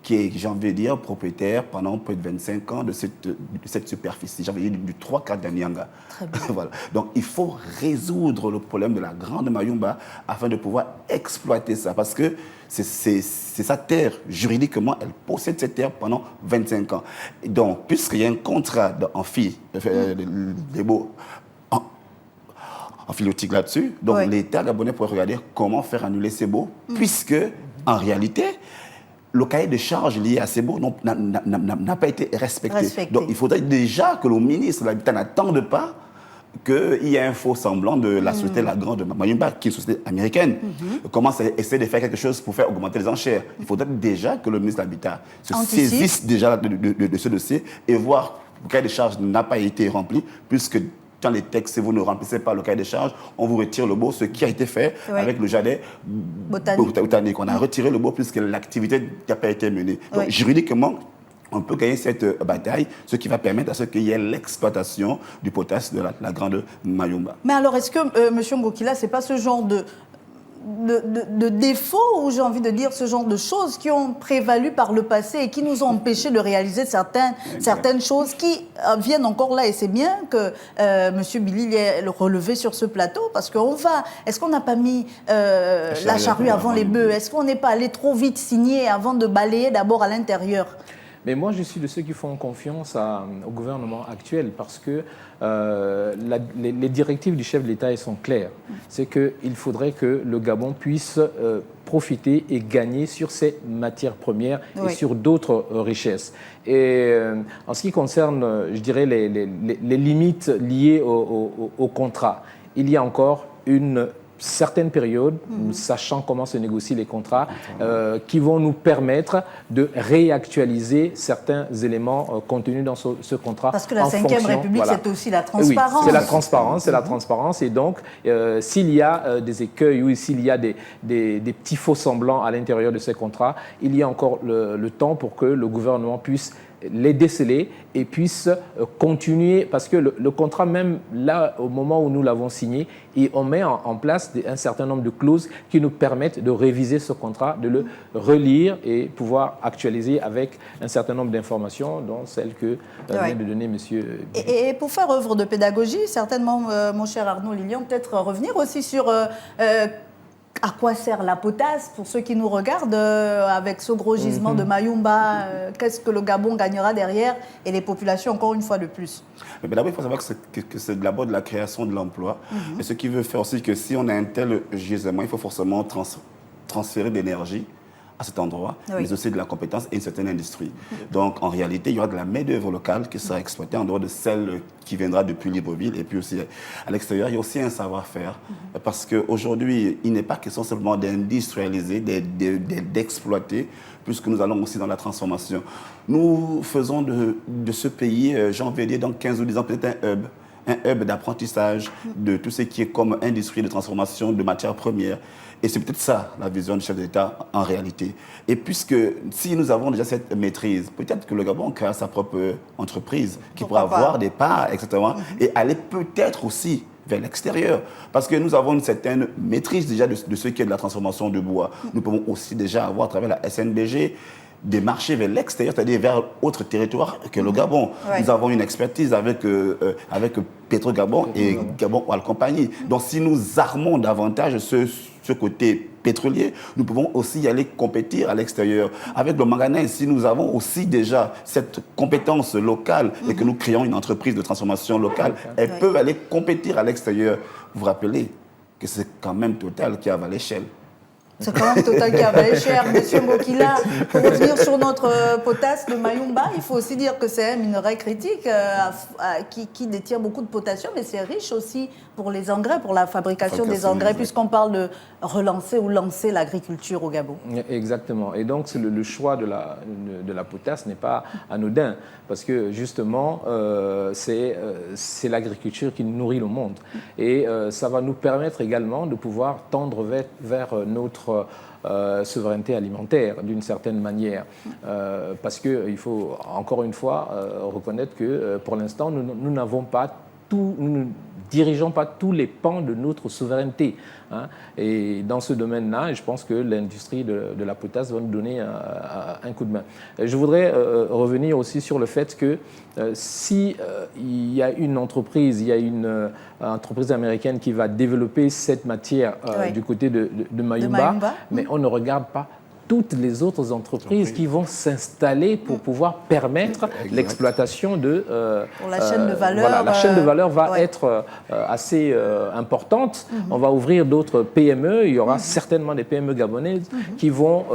Speaker 3: qui est, j'ai envie de dire, propriétaire pendant près de 25 ans de cette superficie. J'ai envie de dire du 3/4 d'Anyanga. Voilà. Donc, il faut résoudre le problème de la grande Mayumba afin de pouvoir exploiter ça. Parce que c'est sa terre. Juridiquement, elle possède cette terre pendant 25 ans. Et donc, puisqu'il y a un contrat en philiotique là-dessus, donc l'État gabonais pourrait regarder comment faire annuler ces baux, puisque, en réalité, le cahier de charges lié à ces baux n'a pas été respecté. Donc, il faudrait déjà que le ministre de l'Habitat n'attende pas qu'il y ait un faux semblant de la société La Grande Mayumba, qui est une société américaine, commence à essayer de faire quelque chose pour faire augmenter les enchères. Il faudrait déjà que le ministre de l'Habitat se saisisse déjà de ce dossier et voir que le cahier de charges n'a pas été rempli, puisque dans les textes, si vous ne remplissez pas le cahier de charges, on vous retire le baux, ce qui a été fait avec le jardin botanique. On a retiré le baux puisque l'activité n'a pas été menée. Donc, juridiquement, on peut gagner cette bataille, ce qui va permettre à ce qu'il y ait l'exploitation du potasse de la grande Mayumba.
Speaker 1: Mais alors, est-ce que, M. Ngokila, ce n'est pas ce genre de défauts, ou j'ai envie de dire ce genre de choses qui ont prévalu par le passé et qui nous ont empêché de réaliser certaines choses qui viennent encore là, et c'est bien que M. Billy l'ait relevé sur ce plateau, parce est-ce qu'on n'a pas mis la charrue avant les bœufs? Est-ce qu'on n'est pas allé trop vite signer avant de balayer d'abord à l'intérieur?
Speaker 2: Mais moi, je suis de ceux qui font confiance au gouvernement actuel parce que les directives du chef de l'État sont claires. C'est qu'il faudrait que le Gabon puisse profiter et gagner sur ses matières premières et sur d'autres richesses. Et en ce qui concerne, je dirais, les limites liées au contrat, il y a encore une certaines périodes, sachant comment se négocient les contrats, qui vont nous permettre de réactualiser certains éléments contenus dans ce contrat.
Speaker 1: Parce que la Ve République, c'est aussi la transparence.
Speaker 2: Oui, c'est la transparence, c'est la transparence. Et donc, s'il y a des écueils ou s'il y a des petits faux semblants à l'intérieur de ces contrats, il y a encore le temps pour que le gouvernement puisse les déceler et puisse continuer, parce que le contrat, même là, au moment où nous l'avons signé, et on met en place un certain nombre de clauses qui nous permettent de réviser ce contrat, de le relire et pouvoir actualiser avec un certain nombre d'informations, dont celles que vient de donner M.
Speaker 1: Et pour faire œuvre de pédagogie, certainement, mon cher Arnaud Lilian, peut-être revenir aussi sur à quoi sert la potasse pour ceux qui nous regardent avec ce gros gisement de Mayumba. Qu'est-ce que le Gabon gagnera derrière et les populations encore une fois de plus?
Speaker 3: Mais d'abord, il faut savoir que c'est d'abord de la création de l'emploi. Et ce qui veut faire aussi que si on a un tel gisement, il faut forcément transférer de l'énergie à cet endroit, mais aussi de la compétence et une certaine industrie. Donc, en réalité, il y aura de la main-d'œuvre locale qui sera exploitée en dehors de celle qui viendra depuis Libreville et puis aussi à l'extérieur. Il y a aussi un savoir-faire parce qu'aujourd'hui, il n'est pas question simplement d'industrialiser, d'exploiter, puisque nous allons aussi dans la transformation. Nous faisons de ce pays, j'ai envie de dire, dans 15 ou 10 ans, peut-être un hub d'apprentissage de tout ce qui est comme industrie de transformation de matières premières. Et c'est peut-être ça, la vision du chef d'État en réalité. Et puisque si nous avons déjà cette maîtrise, peut-être que le Gabon créera sa propre entreprise qui pourra avoir des parts, etc. Et aller peut-être aussi vers l'extérieur. Parce que nous avons une certaine maîtrise déjà de ce qui est de la transformation de bois. Nous pouvons aussi déjà avoir, à travers la SNBG, des marchés vers l'extérieur, c'est-à-dire vers autres territoires que le Gabon. Nous avons une expertise avec Petro-Gabon et Gabon Oil Company. Donc si nous armons davantage ce côté pétrolier, nous pouvons aussi y aller compétir à l'extérieur. Avec le manganèse, si nous avons aussi déjà cette compétence locale et que nous créons une entreprise de transformation locale, elles peuvent aller compétir à l'extérieur. Vous vous rappelez que c'est quand même Total qui a à l'échelle.
Speaker 1: C'est quand même Total qui avait cher, M. Mokila. Pour revenir sur notre potasse de Mayumba, il faut aussi dire que c'est un minerai critique qui détient beaucoup de potassium, mais c'est riche aussi pour les engrais, pour la fabrication des engrais, puisqu'on parle de relancer ou lancer l'agriculture au Gabon.
Speaker 2: Exactement. Et donc, le choix de la potasse n'est pas anodin, parce que justement, c'est l'agriculture qui nourrit le monde. Et ça va nous permettre également de pouvoir tendre vers notre souveraineté alimentaire d'une certaine manière. Parce qu'il faut encore une fois reconnaître que pour l'instant, nous n'avons pas nous ne dirigeons pas tous les pans de notre souveraineté. Et dans ce domaine-là, je pense que l'industrie de la potasse va nous donner un coup de main. Je voudrais revenir aussi sur le fait que si il y a une entreprise, il y a une entreprise américaine qui va développer cette matière du côté de Mayumba, mais on ne regarde pas toutes les autres entreprises qui vont s'installer pour pouvoir permettre l'exploitation de...
Speaker 1: pour la chaîne de valeur.
Speaker 2: Voilà, la chaîne de valeur va être assez importante. On va ouvrir d'autres PME. Il y aura certainement des PME gabonaises qui vont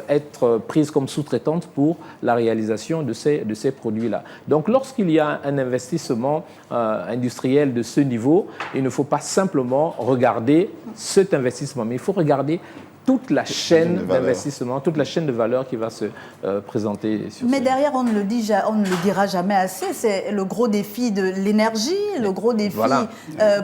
Speaker 2: être prises comme sous-traitantes pour la réalisation de ces produits-là. Donc, lorsqu'il y a un investissement industriel de ce niveau, il ne faut pas simplement regarder cet investissement, mais il faut regarder toute la chaîne d'investissement, toute la chaîne de valeur qui va se présenter sur
Speaker 1: Mais derrière, on ne le dira jamais assez, c'est le gros défi de l'énergie, le gros défi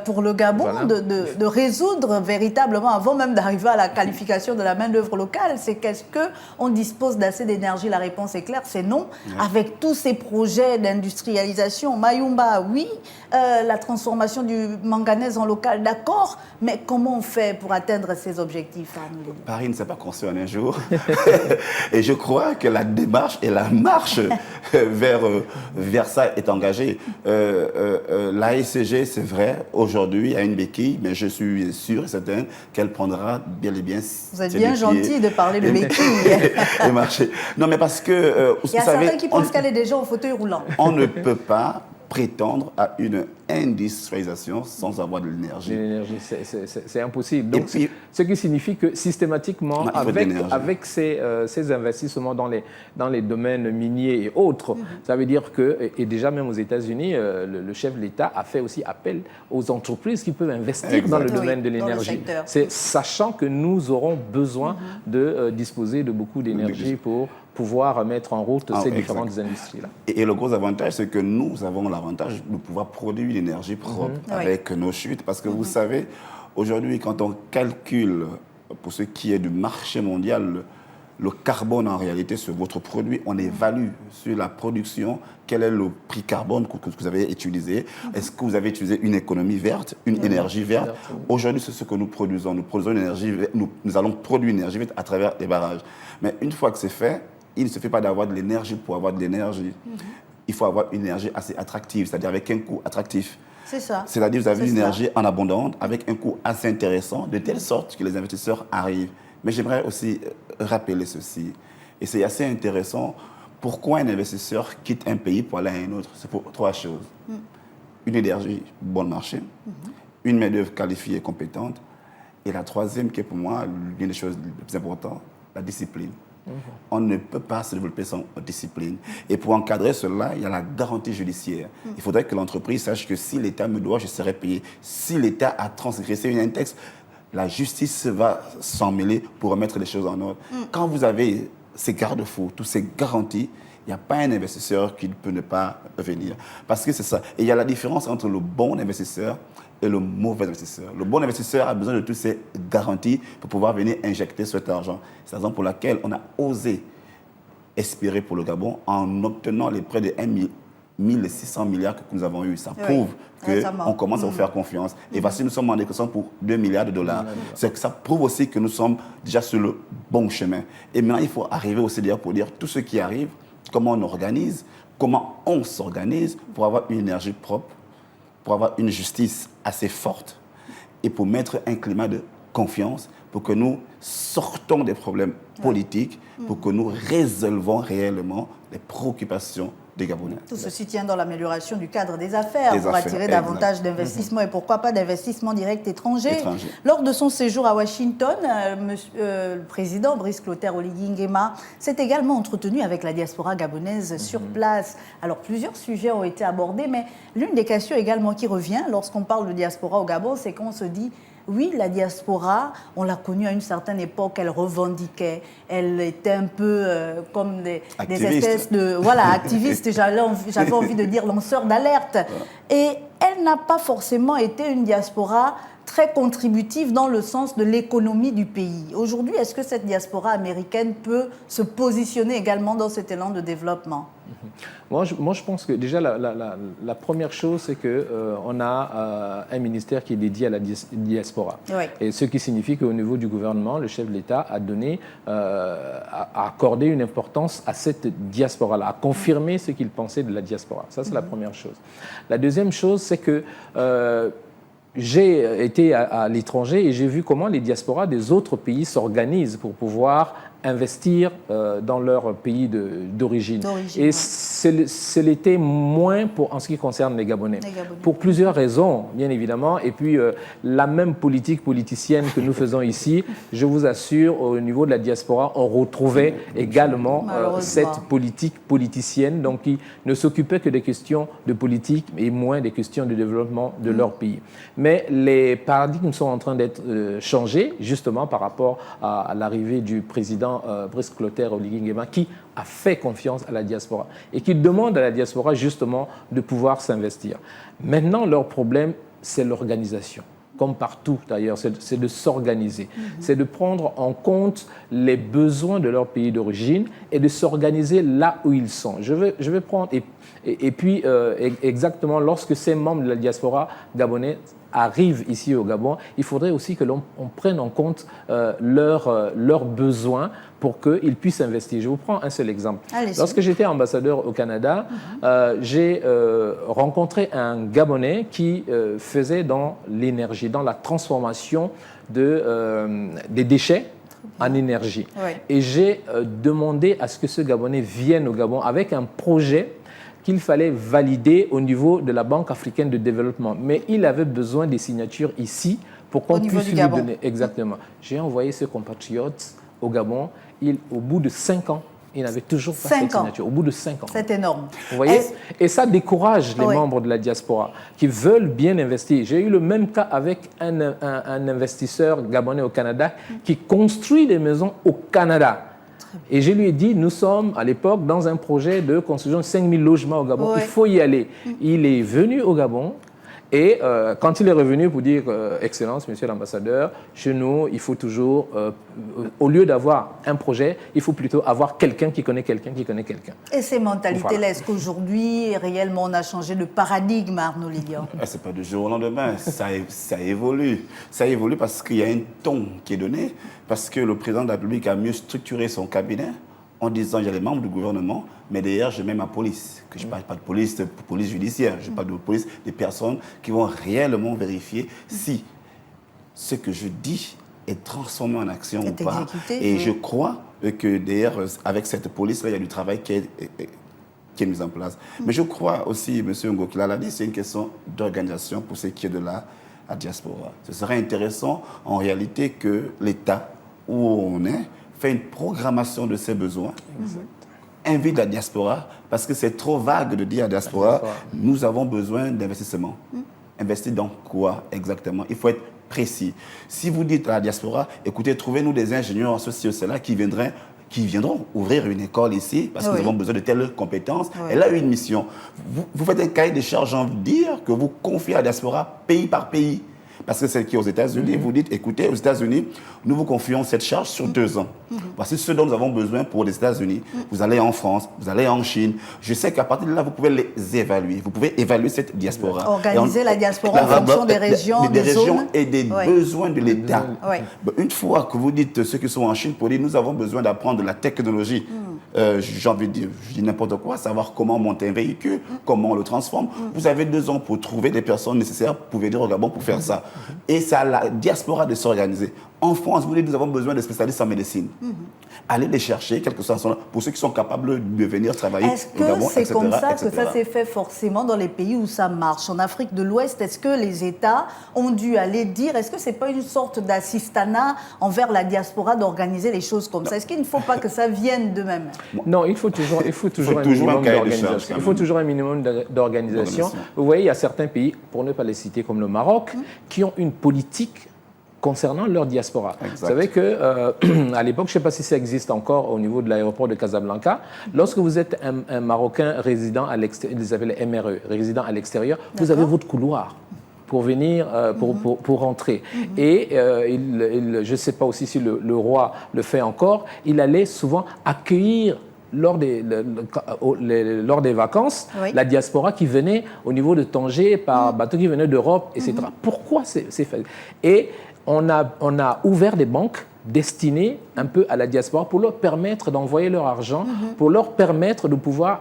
Speaker 1: pour le Gabon de résoudre véritablement, avant même d'arriver à la qualification de la main-d'œuvre locale, c'est qu'est-ce qu'on dispose d'assez d'énergie? La réponse est claire, c'est non. Avec tous ces projets d'industrialisation, Mayumba, oui, la transformation du manganèse en local, d'accord, mais comment on fait pour atteindre ces objectifs, Arnaud?
Speaker 3: Paris ne s'est pas construit en un jour. Et je crois que la démarche et la marche vers ça est engagée. L'ASCG, c'est vrai, aujourd'hui, a une béquille, mais je suis sûr et certain qu'elle prendra bien et bien.
Speaker 1: Vous êtes bien gentil de parler de béquille.
Speaker 3: Et marcher. Non, mais parce que...
Speaker 1: Il y a certains qui pensent qu'elle est déjà au fauteuil roulant.
Speaker 3: On ne peut pas prétendre à une industrialisation sans avoir de l'énergie.
Speaker 2: L'énergie, c'est impossible. Donc, puis, ce qui signifie que systématiquement, avec ces investissements dans les domaines miniers et autres, ça veut dire que, et déjà même aux États-Unis, le chef de l'État a fait aussi appel aux entreprises qui peuvent investir dans le domaine de l'énergie. C'est sachant que nous aurons besoin de disposer de beaucoup d'énergie pour pouvoir mettre en route ces différentes industries-là.
Speaker 3: Et le gros avantage, c'est que nous avons l'avantage de pouvoir produire l'énergie propre avec nos chutes. Parce que vous savez, aujourd'hui, quand on calcule, pour ce qui est du marché mondial, le carbone en réalité sur votre produit, on évalue sur la production quel est le prix carbone que vous avez utilisé. Est-ce que vous avez utilisé une économie verte, une énergie verte? Aujourd'hui, c'est ce que nous produisons. Nous produisons une énergie verte, nous allons produire une énergie verte à travers les barrages. Mais une fois que c'est fait, il ne suffit pas d'avoir de l'énergie pour avoir de l'énergie. Il faut avoir une énergie assez attractive, c'est-à-dire avec un coût attractif.
Speaker 1: C'est ça.
Speaker 3: C'est-à-dire que vous avez une énergie en abondance avec un coût assez intéressant, de telle sorte que les investisseurs arrivent. Mais j'aimerais aussi rappeler ceci, et c'est assez intéressant, pourquoi un investisseur quitte un pays pour aller à un autre? C'est pour trois choses. Une énergie bon marché, une main-d'œuvre qualifiée et compétente, et la troisième qui est pour moi l'une des choses les plus importantes, la discipline. On ne peut pas se développer sans discipline. Et pour encadrer cela, il y a la garantie judiciaire. Il faudrait que l'entreprise sache que si l'État me doit, je serai payé. Si l'État a transgressé un texte, la justice va s'en mêler pour remettre les choses en ordre. Quand vous avez ces garde-fous, toutes ces garanties, il n'y a pas un investisseur qui ne peut ne pas venir. Parce que c'est ça. Et il y a la différence entre le bon investisseur et le mauvais investisseur. Le bon investisseur a besoin de toutes ces garanties pour pouvoir venir injecter cet argent. C'est la raison pour laquelle on a osé espérer pour le Gabon en obtenant les prêts de 1 600 milliards que nous avons eus. Ça prouve qu'on commence à vous faire confiance. Et voici, nous sommes en négociation pour 2 milliards de dollars. Ça prouve aussi que nous sommes déjà sur le bon chemin. Et maintenant, il faut arriver aussi d'ailleurs pour dire tout ce qui arrive, comment on organise, comment on s'organise pour avoir une énergie propre, pour avoir une justice assez forte et pour mettre un climat de confiance, pour que nous sortons des problèmes politiques, pour que nous résolvons réellement les préoccupations des Gabonais.
Speaker 1: Tout ceci tient dans l'amélioration du cadre des affaires pour attirer davantage d'investissements et pourquoi pas d'investissements directs étrangers. Lors de son séjour à Washington, le président Brice Clotaire Oligui Nguema s'est également entretenu avec la diaspora gabonaise sur place. Alors plusieurs sujets ont été abordés, mais l'une des questions également qui revient lorsqu'on parle de diaspora au Gabon, c'est qu'on se dit oui, la diaspora, on l'a connue à une certaine époque, elle revendiquait, elle était un peu comme des espèces de... Voilà, activistes, j'avais envie de dire lanceurs d'alerte. Et elle n'a pas forcément été une diaspora très contributive dans le sens de l'économie du pays. Aujourd'hui, est-ce que cette diaspora américaine peut se positionner également dans cet élan de développement ?
Speaker 2: Moi, je pense que déjà, la première chose, c'est qu'on a un ministère qui est dédié à la diaspora. Oui. Et ce qui signifie qu'au niveau du gouvernement, le chef de l'État a accordé une importance à cette diaspora-là, a confirmé ce qu'il pensait de la diaspora. Ça, c'est la première chose. La deuxième chose, c'est que j'ai été à l'étranger et j'ai vu comment les diasporas des autres pays s'organisent pour pouvoir investir dans leur pays d'origine. Et ce l'était moins en ce qui concerne les Gabonais. Pour plusieurs raisons, bien évidemment. Et puis, la même politique politicienne que nous faisons ici, je vous assure, au niveau de la diaspora, on retrouvait également cette politique politicienne, donc qui ne s'occupait que des questions de politique et moins des questions de développement de leur pays. Mais les paradigmes sont en train d'être changés, justement, par rapport à l'arrivée du président Brice Clotaire Oligui Nguema, qui a fait confiance à la diaspora et qui demande à la diaspora justement de pouvoir s'investir. Maintenant, leur problème, c'est l'organisation. Comme partout d'ailleurs, c'est de s'organiser. C'est de prendre en compte les besoins de leur pays d'origine et de s'organiser là où ils sont. Je vais prendre... Et puis, exactement, lorsque ces membres de la diaspora gabonaise arrivent ici au Gabon, il faudrait aussi que l'on prenne en compte leurs besoins pour qu'ils puissent investir. Je vous prends un seul exemple. Lorsque j'étais ambassadeur au Canada, j'ai rencontré un Gabonais qui faisait dans l'énergie, dans la transformation des déchets en énergie. Oui. Et j'ai demandé à ce que ce Gabonais vienne au Gabon avec un projet qu'il fallait valider au niveau de la Banque africaine de développement. Mais il avait besoin des signatures ici pour qu'on puisse lui donner. Exactement. J'ai envoyé ce compatriote au Gabon. Au bout de 5 ans, il n'avait toujours pas cette signature. Au bout de 5 ans.
Speaker 1: C'est énorme.
Speaker 2: Vous voyez? Et ça décourage les membres de la diaspora qui veulent bien investir. J'ai eu le même cas avec un investisseur gabonais au Canada qui construit des maisons au Canada. Et je lui ai dit, nous sommes à l'époque dans un projet de construction de 5000 logements au Gabon. Il faut y aller. Il est venu au Gabon. Et quand il est revenu pour dire « Excellence, monsieur l'ambassadeur, chez nous, il faut toujours, au lieu d'avoir un projet, il faut plutôt avoir quelqu'un qui connaît quelqu'un qui connaît quelqu'un. »
Speaker 1: Et ces mentalités-là, est-ce qu'aujourd'hui, réellement, on a changé de paradigme, Arnaud Lilian?
Speaker 3: Ce n'est pas du jour au lendemain, ça évolue. Ça évolue parce qu'il y a un ton qui est donné, parce que le président de la République a mieux structuré son cabinet en disant il y a les membres du gouvernement, mais derrière, je mets ma police. Que je ne parle pas de police judiciaire, je parle de police, des personnes qui vont réellement vérifier si ce que je dis est transformé en action ou pas. Et je crois que derrière, avec cette police-là, il y a du travail qui est mis en place. Mais je crois aussi, M. Ngokila l'a dit, c'est une question d'organisation pour ce qui est de la diaspora. Ce serait intéressant, en réalité, que l'État, où on est, fait une programmation de ses besoins, invite la diaspora, parce que c'est trop vague de dire à la diaspora, nous avons besoin d'investissement. Investir dans quoi exactement? Il faut être précis. Si vous dites à la diaspora, écoutez, trouvez-nous des ingénieurs en ceci ou cela qui viendront ouvrir une école ici, parce que nous avons besoin de telles compétences. Elle a une mission. Vous faites un cahier des charges, j'ai envie de dire, que vous confiez à la diaspora pays par pays. Parce que celle qui est aux États-Unis, vous dites, écoutez, aux États-Unis, nous vous confions cette charge sur 2 ans. Voici ce dont nous avons besoin pour les États-Unis. Vous allez en France, vous allez en Chine. Je sais qu'à partir de là, vous pouvez les évaluer. Vous pouvez évaluer cette diaspora.
Speaker 1: Organiser la diaspora en fonction des régions,
Speaker 3: des régions et des besoins de l'État. Une fois que vous dites ceux qui sont en Chine, pour dire, nous avons besoin d'apprendre de la technologie. J'ai envie de dire, je dis n'importe quoi, savoir comment monter un véhicule, comment on le transforme. Vous avez 2 ans pour trouver des personnes nécessaires pour venir au Gabon pour faire ça. Et c'est à la diaspora de s'organiser. En France, vous dites, nous avons besoin de spécialistes en médecine. Allez les chercher, quel que soit son... pour ceux qui sont capables de venir travailler au Gabon,
Speaker 1: etc. Est-ce que c'est comme ça que ça s'est fait forcément dans les pays où ça marche? En Afrique de l'Ouest, est-ce que les États ont dû aller dire, est-ce que ce n'est pas une sorte d'assistanat envers la diaspora d'organiser les choses comme ça? Est-ce qu'il ne faut pas que ça vienne d'eux-mêmes?
Speaker 2: Non, il faut toujours un minimum d'organisation. Il faut toujours un minimum d'organisation. Vous voyez, il y a certains pays, pour ne pas les citer comme le Maroc, qui ont une politique concernant leur diaspora. Exact. Vous savez qu'à l'époque, je ne sais pas si ça existe encore au niveau de l'aéroport de Casablanca, lorsque vous êtes un Marocain résident à l'extérieur, ils appellent les MRE, résident à l'extérieur, vous avez votre couloir pour venir, pour rentrer. Et je ne sais pas aussi si le roi le fait encore, il allait souvent accueillir lors des vacances, la diaspora qui venait au niveau de Tanger par bateau qui venait d'Europe, etc. Pourquoi c'est fait? Et on a ouvert des banques destinées un peu à la diaspora pour leur permettre d'envoyer leur argent, pour leur permettre de pouvoir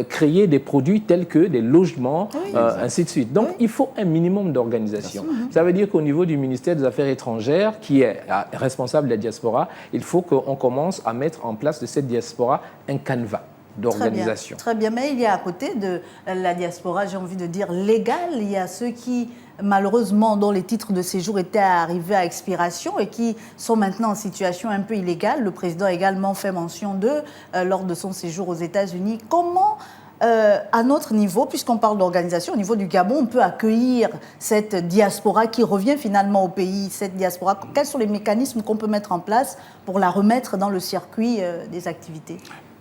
Speaker 2: créer des produits tels que des logements, ainsi de suite. Donc, il faut un minimum d'organisation. Ça veut dire qu'au niveau du ministère des Affaires étrangères, qui est responsable de la diaspora, il faut qu'on commence à mettre en place de cette diaspora un canevas d'organisation.
Speaker 1: Très bien, mais il y a à côté de la diaspora, j'ai envie de dire légale, il y a ceux qui, malheureusement, dont les titres de séjour étaient arrivés à expiration et qui sont maintenant en situation un peu illégale. Le président a également fait mention d'eux lors de son séjour aux États-Unis. Comment, à notre niveau, puisqu'on parle d'organisation, au niveau du Gabon, on peut accueillir cette diaspora qui revient finalement au pays, cette diaspora? Quels sont les mécanismes qu'on peut mettre en place pour la remettre dans le circuit des activités?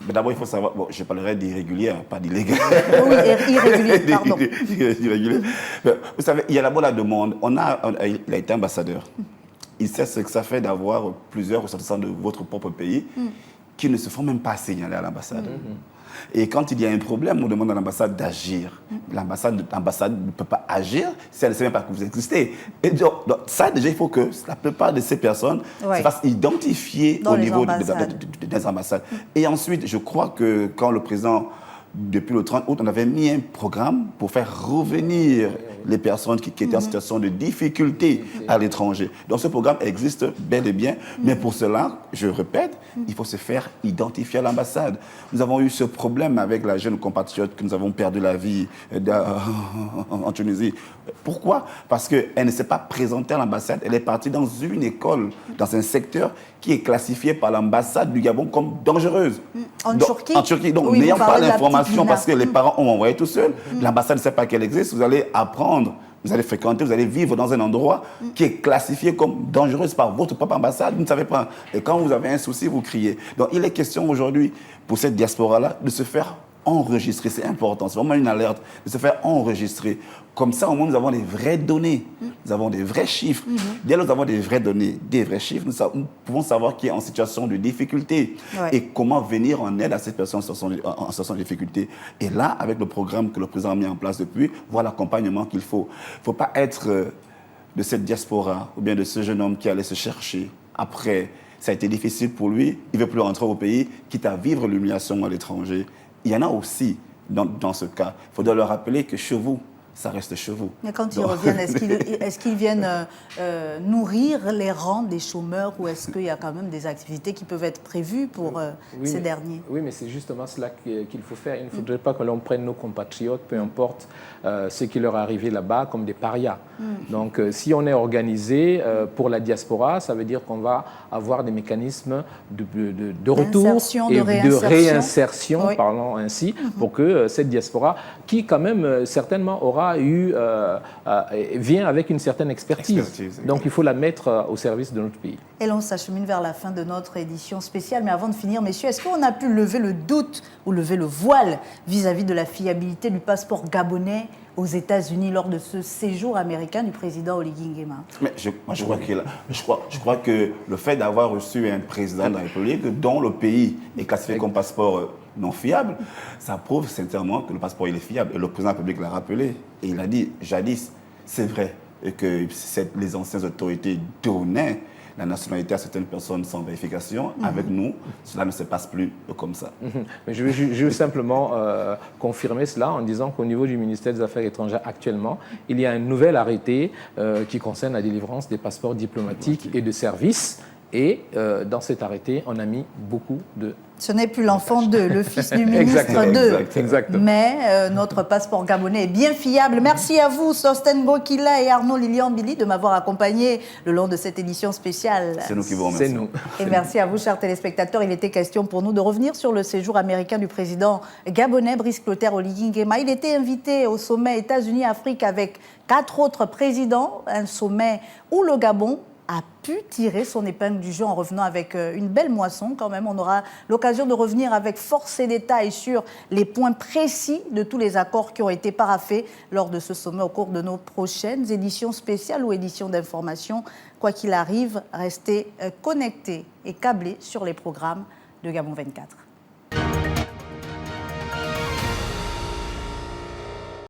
Speaker 3: Mais d'abord, il faut savoir, je parlerai d'irrégulier, pas d'illégal.
Speaker 1: Oui, irrégulier, pardon.
Speaker 3: Irrégulier. Vous savez, il y a d'abord la demande. Il a été ambassadeur. Il sait ce que ça fait d'avoir plusieurs ressortissants de votre propre pays qui ne se font même pas signaler à l'ambassade. Et quand il y a un problème, on demande à l'ambassade d'agir. L'ambassade ne peut pas agir si elle ne sait même pas que vous existez. Et donc, ça, déjà, il faut que la plupart de ces personnes se fassent identifier au niveau des ambassades. Et ensuite, je crois que quand le président, depuis le 30 août, on avait mis un programme pour faire revenir les personnes qui étaient en situation de difficulté à l'étranger. Donc ce programme existe bel et bien, mais pour cela, je répète, il faut se faire identifier à l'ambassade. Nous avons eu ce problème avec la jeune compatriote que nous avons perdu la vie en Tunisie. Pourquoi? Parce qu'elle ne s'est pas présentée à l'ambassade, elle est partie dans une école, dans un secteur qui est classifié par l'ambassade du Gabon comme dangereuse.
Speaker 1: En Turquie?
Speaker 3: En Turquie. Donc, n'ayant pas l'information parce que les parents ont envoyé tout seul, l'ambassade ne sait pas qu'elle existe, vous allez apprendre, vous allez fréquenter, vous allez vivre dans un endroit qui est classifié comme dangereuse par votre propre ambassade, vous ne savez pas. Et quand vous avez un souci, vous criez. Donc, il est question aujourd'hui, pour cette diaspora-là, de se faire enregistrer. C'est important, c'est vraiment une alerte, de se faire enregistrer. Comme ça, au moins, nous avons des vraies données, nous avons des vrais chiffres. Dès lors que nous avons des vraies données, des vrais chiffres, nous pouvons savoir qui est en situation de difficulté et comment venir en aide à cette personne en situation de difficulté. Et là, avec le programme que le président a mis en place depuis, voilà l'accompagnement qu'il faut. Il ne faut pas être de cette diaspora ou bien de ce jeune homme qui allait se chercher après. Ça a été difficile pour lui, il ne veut plus rentrer au pays, quitte à vivre l'humiliation à l'étranger. Il y en a aussi dans ce cas. Il faudra leur rappeler que chez vous, ça reste chez vous.
Speaker 1: Mais quand ils reviennent, est-ce qu'ils viennent nourrir les rangs des chômeurs ou est-ce qu'il y a quand même des activités qui peuvent être prévues pour ces derniers?
Speaker 2: Oui, mais c'est justement cela qu'il faut faire. Il ne faudrait pas que l'on prenne nos compatriotes, peu importe ce qui leur est arrivé là-bas, comme des parias. Donc, si on est organisé pour la diaspora, ça veut dire qu'on va avoir des mécanismes de retour et de réinsertion, parlons ainsi, pour que cette diaspora, qui quand même certainement aura vient avec une certaine expertise. Donc il faut la mettre au service de notre pays.
Speaker 1: Et l'on s'achemine vers la fin de notre édition spéciale. Mais avant de finir, messieurs, est-ce qu'on a pu lever le doute ou lever le voile vis-à-vis de la fiabilité du passeport gabonais aux États-Unis lors de ce séjour américain du président Oligui Nguema?
Speaker 3: Mais je crois que le fait d'avoir reçu un président de la République dont le pays est classifié comme passeport non fiable, ça prouve sincèrement que le passeport il est fiable. Et le président de la République l'a rappelé. Et il a dit, jadis, c'est vrai que les anciennes autorités donnaient la nationalité à certaines personnes sans vérification. Avec nous, cela ne se passe plus comme ça.
Speaker 2: Mais je veux simplement confirmer cela en disant qu'au niveau du ministère des Affaires étrangères actuellement, il y a un nouvel arrêté qui concerne la délivrance des passeports diplomatiques et de service. Et dans cet arrêté, on a mis beaucoup de...
Speaker 1: Ce n'est plus l'enfant d'eux, le fils du ministre d'eux. Mais notre passeport gabonais est bien fiable. Merci à vous, Sosten Gokila et Arnaud Lilian Billy, de m'avoir accompagné le long de cette édition spéciale.
Speaker 3: C'est nous qui vous remercions.
Speaker 2: C'est nous.
Speaker 1: Et merci à vous, chers téléspectateurs. Il était question pour nous de revenir sur le séjour américain du président gabonais, Brice Clotaire Oligui Nguema. Il était invité au sommet États-Unis-Afrique avec 4 autres présidents, un sommet où le Gabon a pu tirer son épingle du jeu en revenant avec une belle moisson quand même. On aura l'occasion de revenir avec force et détails sur les points précis de tous les accords qui ont été paraphés lors de ce sommet au cours de nos prochaines éditions spéciales ou éditions d'information. Quoi qu'il arrive, restez connectés et câblés sur les programmes de Gabon 24.